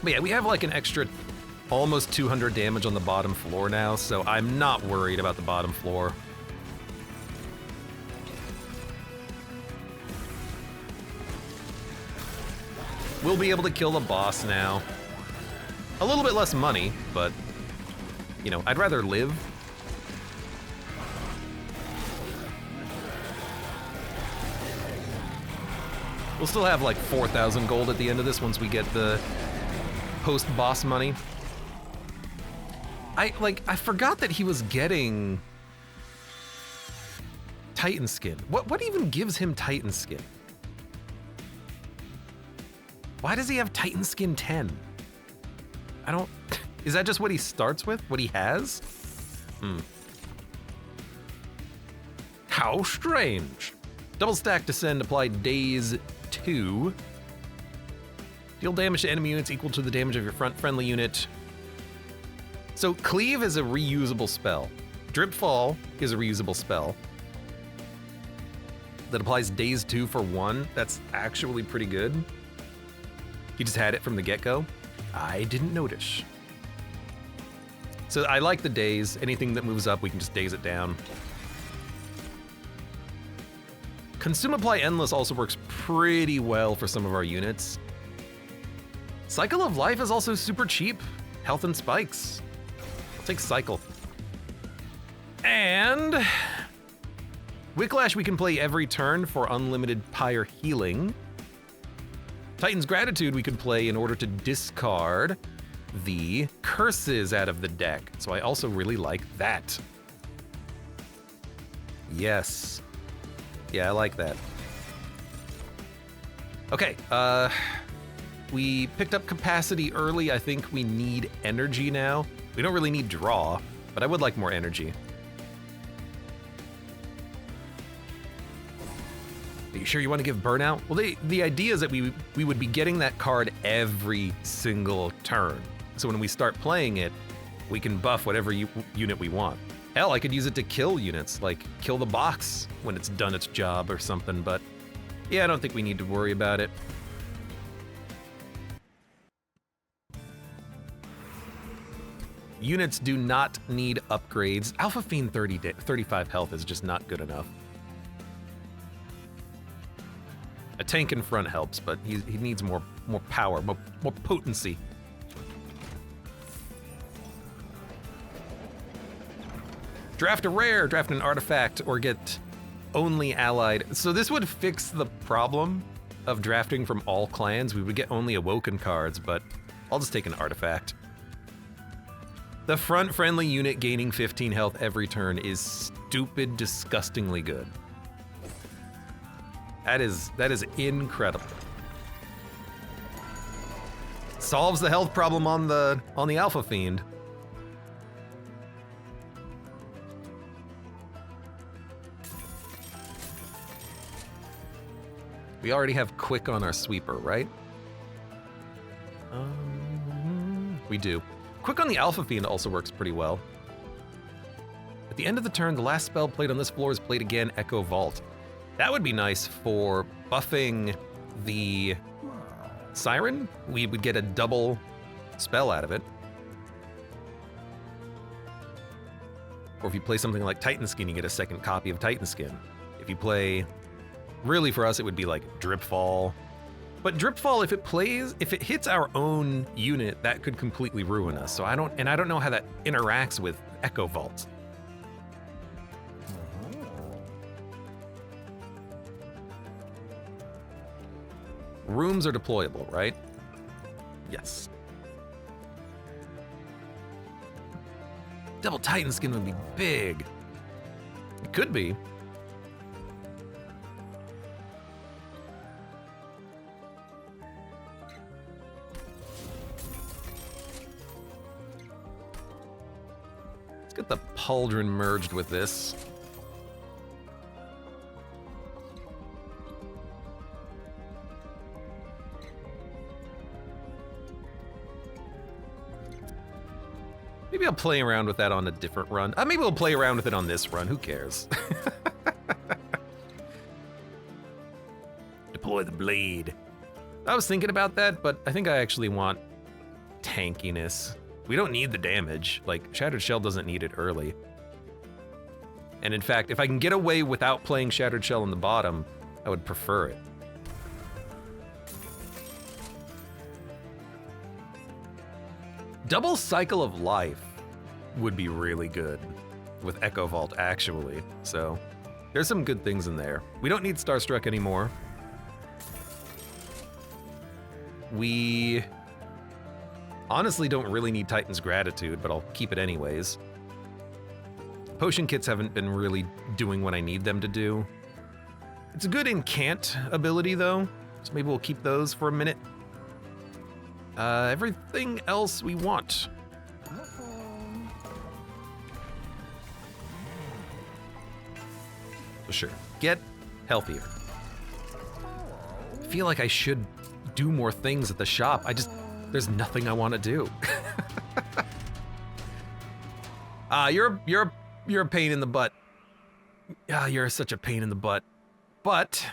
But yeah, we have like an extra almost 200 damage on the bottom floor now, so I'm not worried about the bottom floor. We'll be able to kill the boss now. A little bit less money, but, you know, I'd rather live. We'll still have like 4,000 gold at the end of this once we get the post-boss money. I forgot that he was getting Titan skin. What even gives him Titan skin? Why does he have Titan skin 10? I don't... Is that just what he starts with? What he has? How strange. Double stack descend, apply daze 2. Deal damage to enemy units equal to the damage of your front friendly unit. So cleave is a reusable spell. Drip fall is a reusable spell. That applies daze 2 for 1. That's actually pretty good. He just had it from the get-go. I didn't notice. So I like the daze. Anything that moves up, we can just daze it down. Consume Apply Endless also works pretty well for some of our units. Cycle of Life is also super cheap. Health and spikes. I'll take Cycle. And Whiplash we can play every turn for unlimited Pyre healing. Titan's Gratitude we could play in order to discard the curses out of the deck. So I also really like that. Yes. Yeah, I like that. Okay, we picked up capacity early. I think we need energy now. We don't really need draw, but I would like more energy. Are you sure you want to give Burnout? Well, the idea is that we would be getting that card every single turn. So when we start playing it, we can buff whatever unit we want. Hell, I could use it to kill units, like kill the box when it's done its job or something, but yeah, I don't think we need to worry about it. Units do not need upgrades. Alpha Fiend 35 health is just not good enough. A tank in front helps, but he needs more power, more potency. Draft a rare, draft an artifact, or get only allied. So this would fix the problem of drafting from all clans. We would get only awoken cards, but I'll just take an artifact. The front friendly unit gaining 15 health every turn is stupid, disgustingly good. That is incredible. Solves the health problem on the Alpha Fiend. We already have quick on our sweeper, right? We do. Quick on the Alpha Fiend also works pretty well. At the end of the turn, the last spell played on this floor is played again, Echo Vault. That would be nice for buffing the Siren. We would get a double spell out of it. Or if you play something like Titan Skin, you get a second copy of Titan Skin. If you play, really for us, it would be like Dripfall. But Dripfall, if it hits our own unit, that could completely ruin us. So I don't know how that interacts with Echo Vault. Rooms are deployable, right? Yes. Double Titan Skin would be big. It could be. Let's get the Pauldron merged with this. Maybe I'll play around with that on a different run. Maybe we'll play around with it on this run. Who cares? Deploy the blade. I was thinking about that, but I think I actually want tankiness. We don't need the damage. Like, Shattered Shell doesn't need it early. And in fact, if I can get away without playing Shattered Shell in the bottom, I would prefer it. Double Cycle of Life would be really good with Echo Vault, actually. So there's some good things in there. We don't need Starstruck anymore. We honestly don't really need Titan's Gratitude, but I'll keep it anyways. Potion kits haven't been really doing what I need them to do. It's a good incant ability though, so maybe we'll keep those for a minute. Everything else we want. Sure, get healthier. I feel like I should do more things at the shop. There's nothing I want to do. You're a pain in the butt. You're such a pain in the butt. But,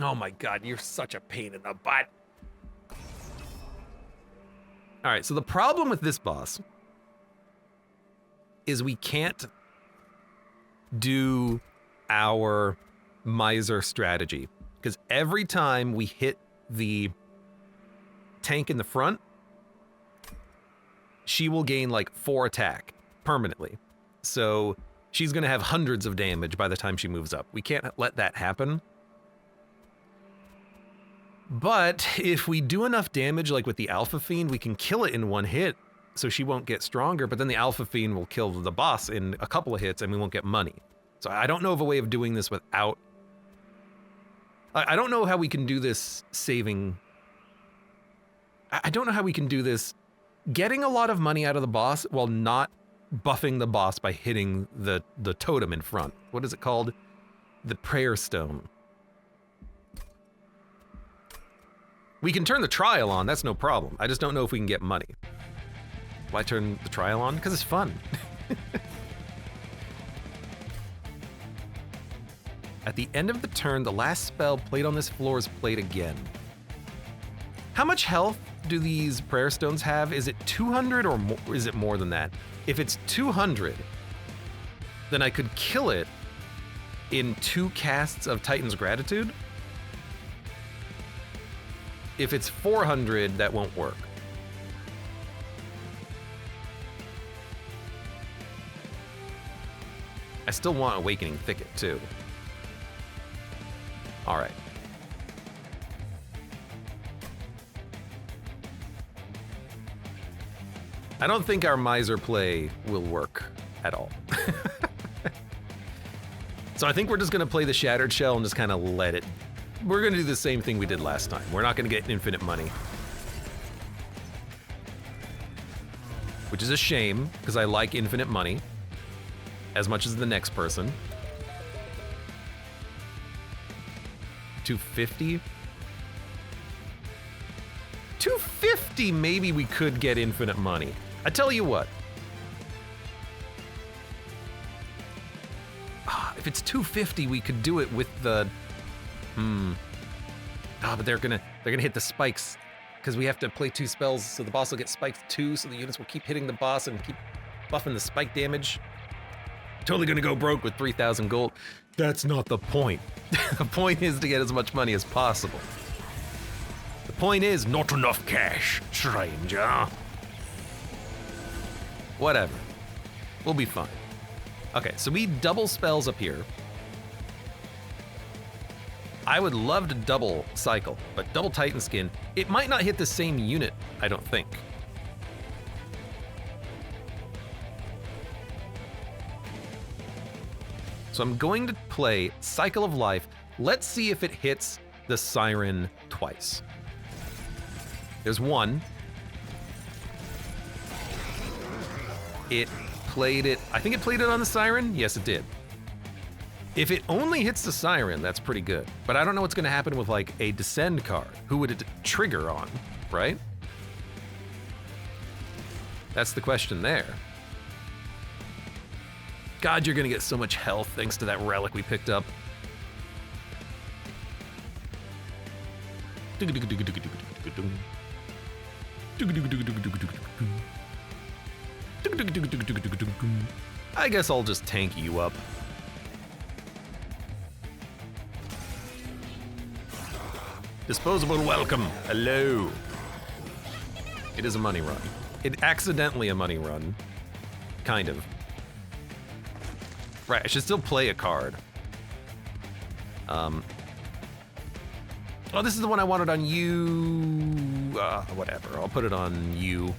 oh my God, you're such a pain in the butt. All right, so the problem with this boss is we can't do our miser strategy because every time we hit the tank in the front, she will gain like 4 attack permanently. So she's gonna have hundreds of damage by the time she moves up. We can't let that happen. But if we do enough damage, like with the Alpha Fiend, we can kill it in one hit, so she won't get stronger, but then the Alpha Fiend will kill the boss in a couple of hits and we won't get money. So I don't know of a way of doing this without... I don't know how we can do this saving... I don't know how we can do this getting a lot of money out of the boss while not buffing the boss by hitting the totem in front. What is it called? The Prayer Stone. We can turn the trial on, that's no problem. I just don't know if we can get money. Why turn the trial on? Because it's fun. At the end of the turn, the last spell played on this floor is played again. How much health do these prayer stones have? Is it 200 or more, is it more than that? If it's 200, then I could kill it in 2 casts of Titan's Gratitude. If it's 400, that won't work. I still want Awakening Thicket, too. All right. I don't think our Miser play will work at all. So I think we're just gonna play the Shattered Shell and just kind of let it. We're gonna do the same thing we did last time. We're not gonna get infinite money. Which is a shame, because I like infinite money as much as the next person. 250? 250, maybe we could get infinite money. I tell you what. If it's 250, we could do it with the. But they're gonna hit the spikes because we have to play 2 spells, so the boss will get spiked 2, so the units will keep hitting the boss and keep buffing the spike damage. Totally gonna go broke with 3,000 gold. That's not the point. The point is to get as much money as possible. The point is not enough cash, stranger. Whatever. We'll be fine. Okay, so we double spells up here. I would love to double cycle, but double Titan Skin, it might not hit the same unit, I don't think. So I'm going to play Cycle of Life. Let's see if it hits the Siren twice. There's one. It played it, I think it played it on the Siren? Yes, it did. If it only hits the Siren, that's pretty good. But I don't know what's gonna happen with like a Descend card. Who would it trigger on, right? That's the question there. God, you're gonna get so much health thanks to that relic we picked up. I guess I'll just tank you up. Disposable welcome. Hello. It is a money run. It accidentally a money run. Kind of. Right, I should still play a card. Oh, this is the one I wanted on you. Whatever, I'll put it on you.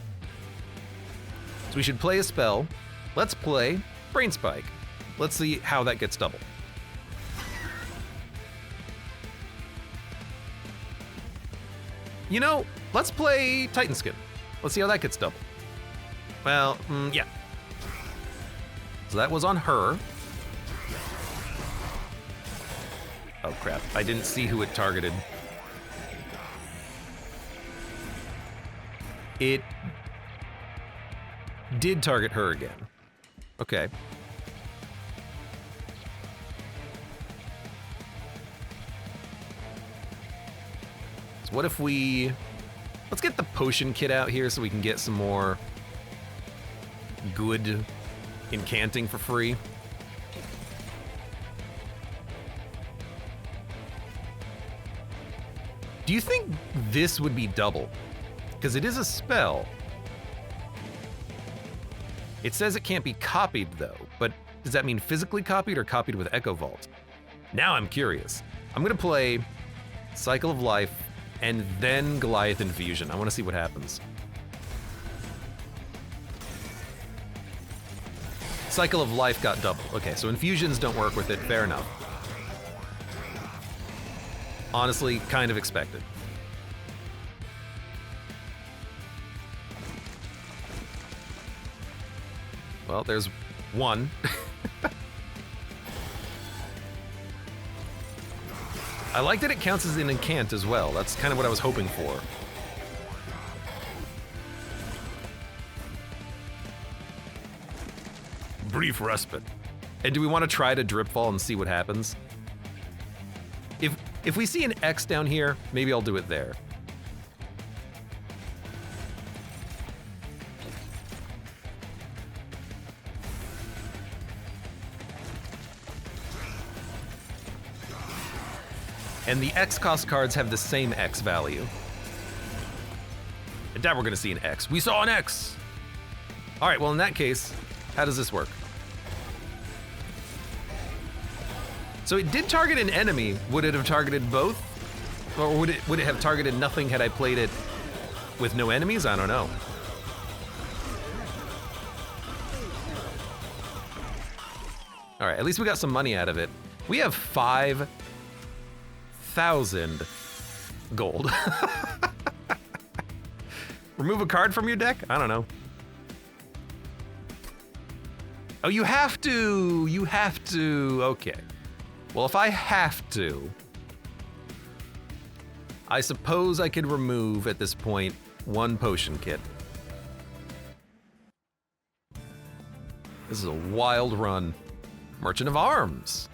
So we should play a spell. Let's play Brain Spike. Let's see how that gets double. You know, let's play Titan Skin. Let's see how that gets double. Well, yeah. So that was on her. Oh crap, I didn't see who it targeted. It did target her again. Okay. So what if we... Let's get the potion kit out here so we can get some more good incanting for free. Do you think this would be double? Because it is a spell. It says it can't be copied though, but does that mean physically copied or copied with Echo Vault? Now I'm curious. I'm gonna play Cycle of Life and then Goliath Infusion. I wanna see what happens. Cycle of Life got double. Okay, so infusions don't work with it, fair enough. Honestly, kind of expected. Well, there's one. I like that it counts as an incant as well. That's kind of what I was hoping for. Brief respite. And do we want to try to drip fall and see what happens? If we see an X down here, maybe I'll do it there. And the X cost cards have the same X value. And now we're gonna see an X. We saw an X! All right, well in that case, how does this work? So it did target an enemy. Would it have targeted both? Or would it have targeted nothing had I played it with no enemies? I don't know. All right, at least we got some money out of it. We have 5,000 gold. Remove a card from your deck? I don't know. Oh, you have to. You have to. Okay. Well, if I have to, I suppose I could remove at this point 1 potion kit. This is a wild run. Merchant of Arms.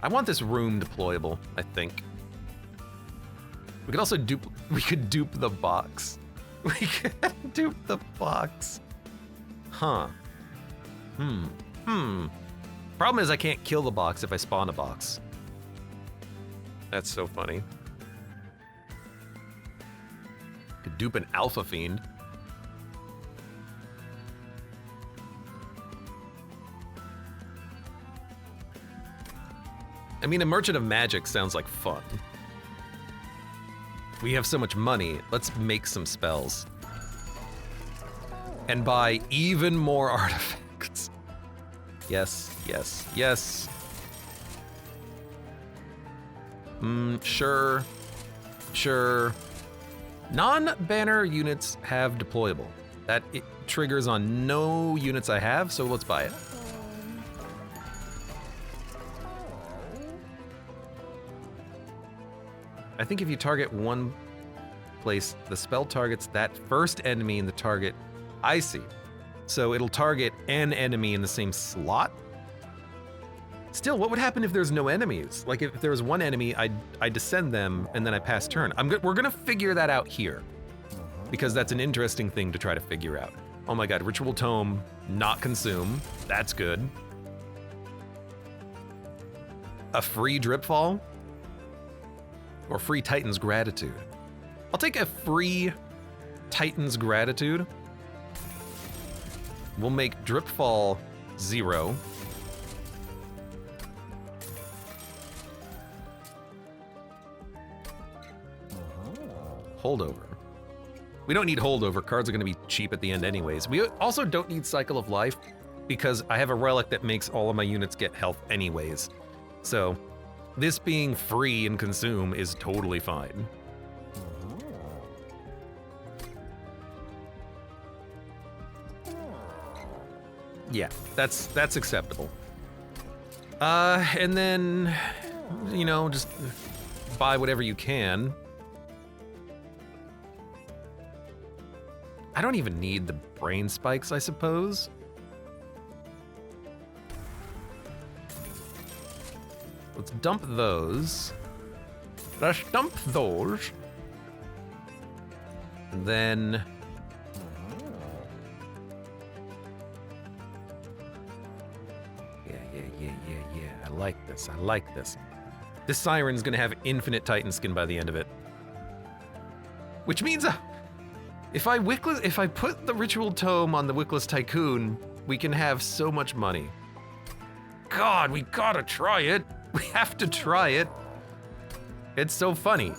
I want this room deployable, I think. We could also dupe the box. We could dupe the box. Huh. Problem is I can't kill the box if I spawn a box. That's so funny. Could dupe an Alpha Fiend. I mean, a Merchant of Magic sounds like fun. We have so much money, let's make some spells. And buy even more artifacts. Yes, yes, yes. Sure. Sure. Non-banner units have deployable. That it triggers on no units I have, so let's buy it. I think if you target one place, the spell targets that first enemy in the target I see. So it'll target an enemy in the same slot. Still, what would happen if there's no enemies? Like if there was one enemy, I descend them and then I pass turn. We're gonna figure that out here because that's an interesting thing to try to figure out. Oh my God, Ritual Tome, not consume. That's good. A free Dripfall? Or free Titan's Gratitude. I'll take a free Titan's Gratitude. We'll make Dripfall 0. Holdover. We don't need Holdover. Cards are going to be cheap at the end anyways. We also don't need Cycle of Life because I have a relic that makes all of my units get health anyways. So this being free and consume is totally fine. Yeah, that's acceptable. And then, you know, just buy whatever you can. I don't even need the brain spikes, I suppose. Let's dump those. Let's dump those. And then yeah. I like this. I like this. This Siren's gonna have infinite Titan skin by the end of it. Which means if I put the Ritual Tome on the Wickless Tycoon, we can have so much money. God, we gotta try it. We have to try it. It's so funny.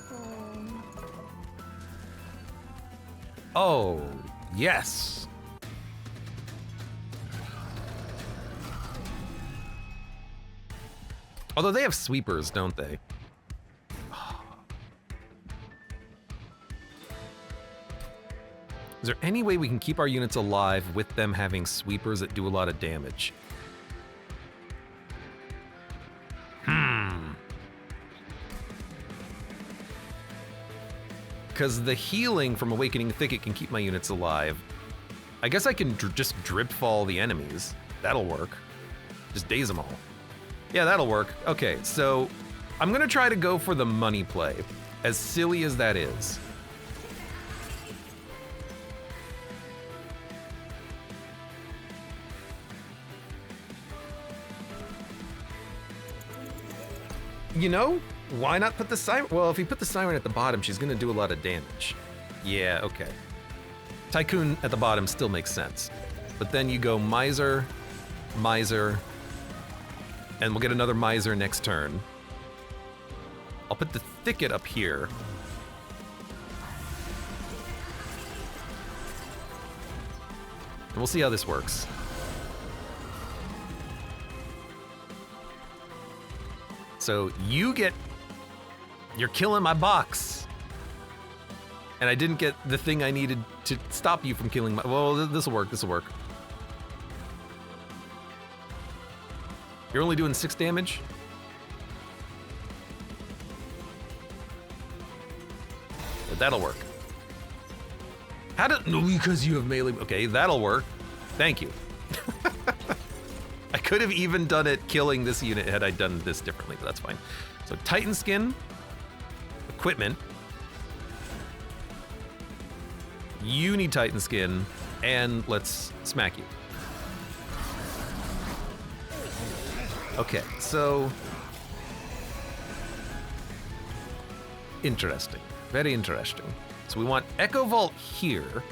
Oh, yes. Although they have sweepers, don't they? Is there any way we can keep our units alive with them having sweepers that do a lot of damage? Because the healing from Awakening Thicket can keep my units alive. I guess I can just Dripfall the enemies. That'll work. Just daze them all. Yeah, that'll work. Okay, so I'm gonna try to go for the money play, as silly as that is. You know, why not put the Siren? Well, if you put the Siren at the bottom, she's gonna do a lot of damage. Yeah, okay. Tycoon at the bottom still makes sense. but then you go Miser, Miser, and we'll get another Miser next turn. I'll put the Thicket up here. And we'll see how this works. So you get... You're killing my box. And I didn't get the thing I needed to stop you from killing my... Well, this'll work, this'll work. You're only doing 6 damage? But that'll work. How did... No, because you have melee... Okay, that'll work. Thank you. I could have even done it killing this unit had I done this differently, but that's fine. So Titan Skin, equipment. You need Titan Skin, and let's smack you. Okay, so... Interesting. Very interesting. So we want Echo Vault here.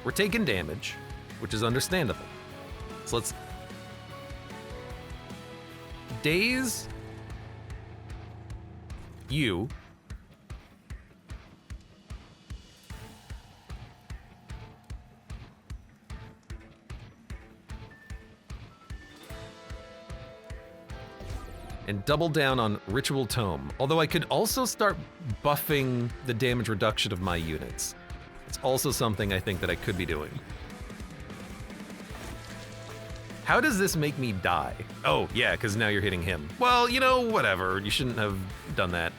We're taking damage, which is understandable. So let's... Daze... You... and double down on Ritual Tome. Although I could also start buffing the damage reduction of my units. It's also something I think that I could be doing. How does this make me die? Oh, yeah, because now you're hitting him. Well, you know, whatever. You shouldn't have done that.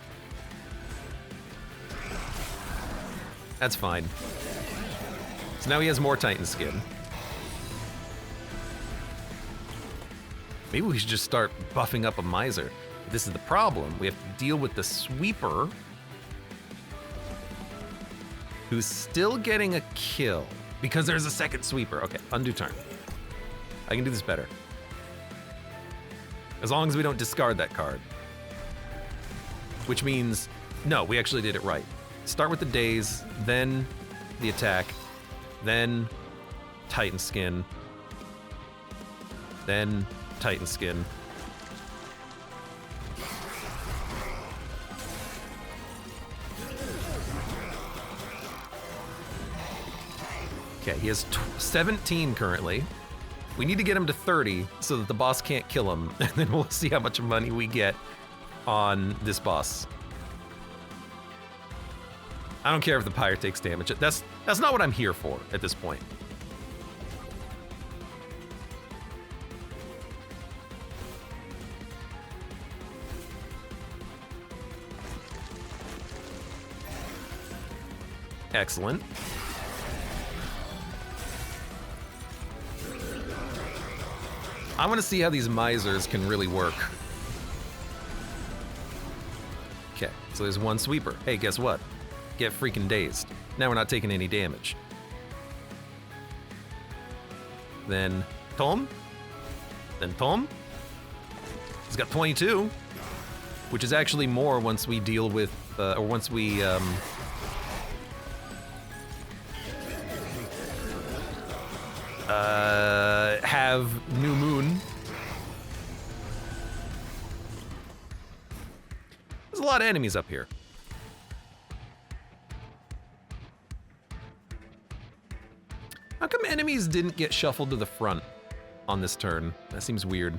That's fine. So now he has more Titan Skin. Maybe we should just start buffing up a Miser. This is the problem. We have to deal with the Sweeper, who's still getting a kill because there's a second Sweeper. Okay, undo turn. I can do this better. As long as we don't discard that card. Which means, no, we actually did it right. Start with the Daze, then the attack, then Titan Skin, then Titan Skin. Okay, he has 17 currently. We need to get him to 30 so that the boss can't kill him, and then we'll see how much money we get on this boss. I don't care if the Pyre takes damage. That's not what I'm here for at this point. Excellent. I want to see how these Misers can really work. Okay, so there's one Sweeper. Hey, guess what? Get freaking dazed. Now we're not taking any damage. Then Tom. Then Tom. He's got 22, which is actually more once we deal with, or once we, have New Moon. There's a lot of enemies up here. How come enemies didn't get shuffled to the front on this turn? That seems weird.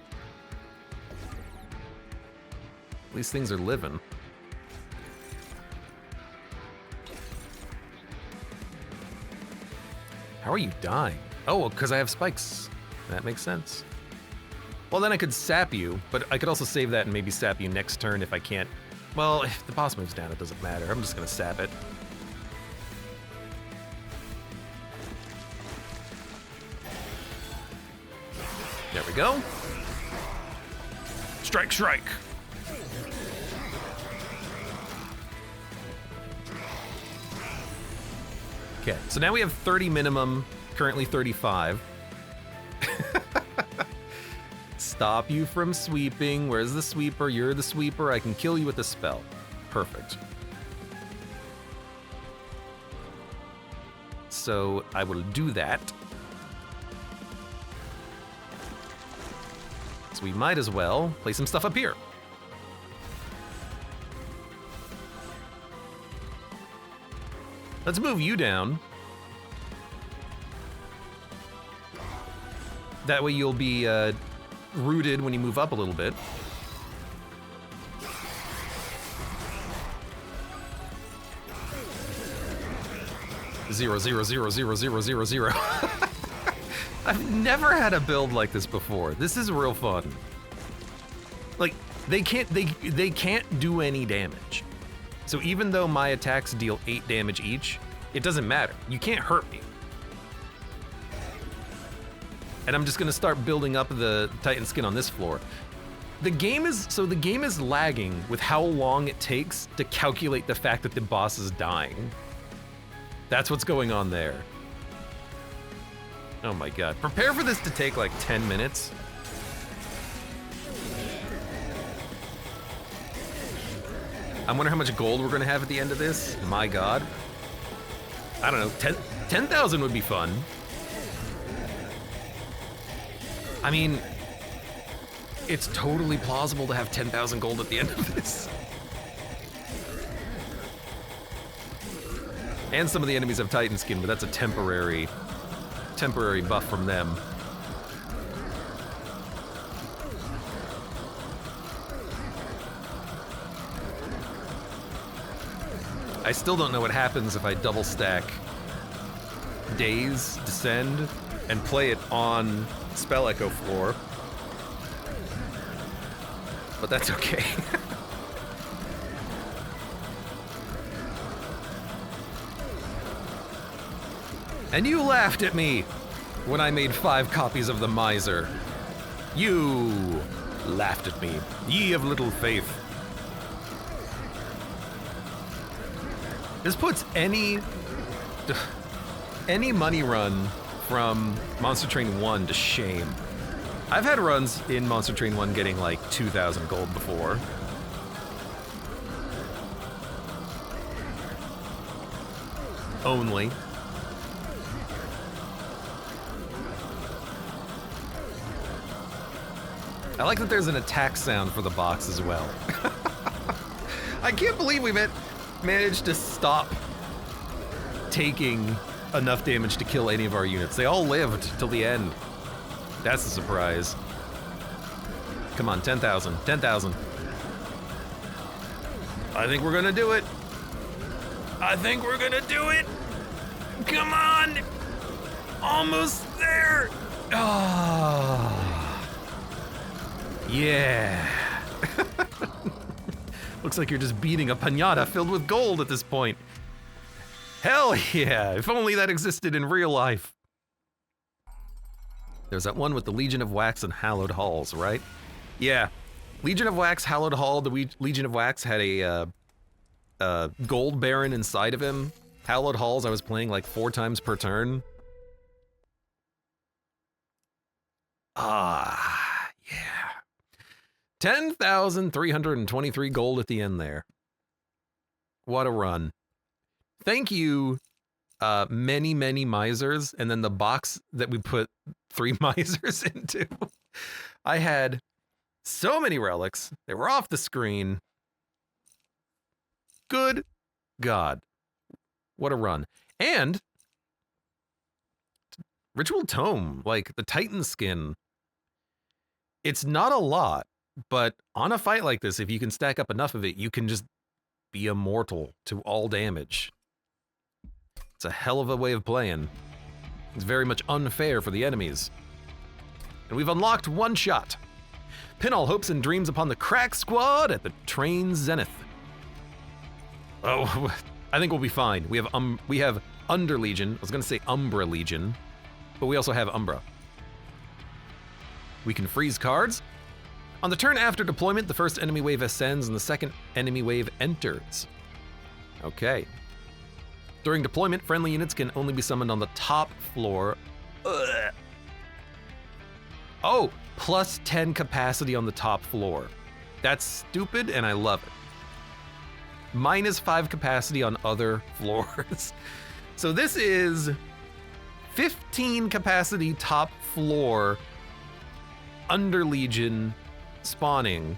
These things are living. How are you dying? Oh, because I have spikes. That makes sense. Well, then I could sap you, but I could also save that and maybe sap you next turn if I can't. Well, if the boss moves down, it doesn't matter. I'm just gonna sap it. There we go. Strike, strike. Okay, so now we have 30 minimum, currently 35. Stop you from sweeping. Where's the Sweeper? You're the Sweeper. I can kill you with a spell. Perfect. so I will do that. So we might as well play some stuff up here. Let's move you down. That way you'll be rooted when you move up a little bit. Zero, zero, zero, zero, zero, zero, zero. I've never had a build like this before. This is real fun. Like, they can't do any damage. So even though my attacks deal 8 damage each, it doesn't matter. You can't hurt me. And I'm just gonna start building up the Titan skin on this floor. The game is lagging with how long it takes to calculate the fact that the boss is dying. That's what's going on there. Oh my god. Prepare for this to take like 10 minutes. I wonder how much gold we're gonna have at the end of this. My god. I don't know, 10,000 would be fun. I mean, it's totally plausible to have 10,000 gold at the end of this. And some of the enemies have Titan skin, but that's a temporary buff from them. I still don't know what happens if I double stack Daze, Descend, and play it on Spell Echo floor. But that's okay. And you laughed at me when I made 5 copies of the Miser. You laughed at me, ye of little faith. This puts any money run from Monster Train 1 to shame. I've had runs in Monster Train 1 getting like 2,000 gold before. Only. I like that there's an attack sound for the box as well. I can't believe we managed to stop taking enough damage to kill any of our units. They all lived till the end. That's a surprise. Come on, 10,000, 10,000. I think we're gonna do it. I think we're gonna do it. Come on. Almost there. Ah. Yeah. Looks like you're just beating a piñata filled with gold at this point. Hell yeah, if only that existed in real life. There's that one with the Legion of Wax and Hallowed Halls, right? Yeah, Legion of Wax, Hallowed Hall. The Legion of Wax had a gold baron inside of him. Hallowed Halls I was playing like 4 times per turn. Ah, yeah. 10,323 gold at the end there. What a run. Thank you, many, many misers, and then the box that we put 3 misers into. I had so many relics. They were off the screen. Good God. What a run. And Ritual Tome, like the Titan skin, it's not a lot. But on a fight like this, if you can stack up enough of it, you can just be immortal to all damage. It's a hell of a way of playing. It's very much unfair for the enemies. And we've unlocked One Shot. Pin all hopes and dreams upon the crack squad at the train's zenith. Oh, I think we'll be fine. We have Under Legion. I was gonna say Umbra Legion, but we also have Umbra. We can freeze cards. On the turn after deployment, the first enemy wave ascends and the second enemy wave enters. Okay. During deployment, friendly units can only be summoned on the top floor. Ugh. Oh, plus 10 capacity on the top floor. That's stupid and I love it. Minus 5 capacity on other floors. So this is 15 capacity top floor under Legion spawning.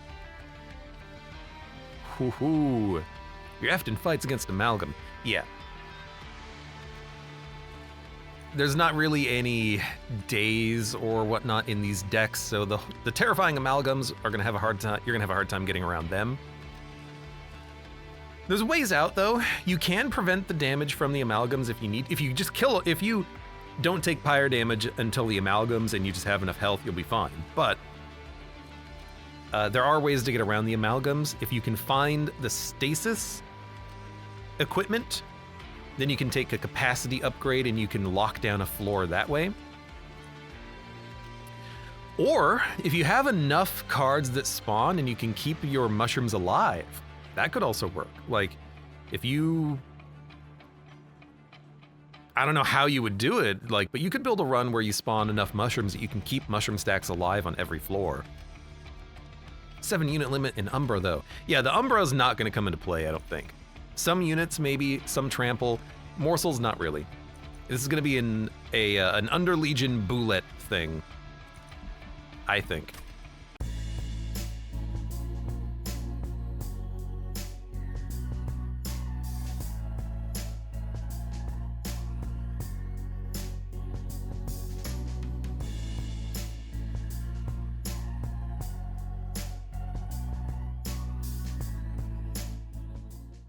Hoo-hoo. You're effed in fights against Amalgam. Yeah. There's not really any days or whatnot in these decks, so the terrifying Amalgams are gonna have a hard time. You're gonna have a hard time getting around them. There's ways out though. You can prevent the damage from the Amalgams if you need. If you just kill, if you don't take Pyre damage until the Amalgams and you just have enough health, you'll be fine. But there are ways to get around the Amalgams. If you can find the stasis equipment, then you can take a capacity upgrade and you can lock down a floor that way. Or if you have enough cards that spawn and you can keep your mushrooms alive, that could also work. Like if you, I don't know how you would do it, like, but you could build a run where you spawn enough mushrooms that you can keep mushroom stacks alive on every floor. 7 unit limit in Umbra though. Yeah, the Umbra is not gonna come into play, I don't think. Some units, maybe, some trample. Morsels, not really. This is going to be an under Legion Boulette thing, I think.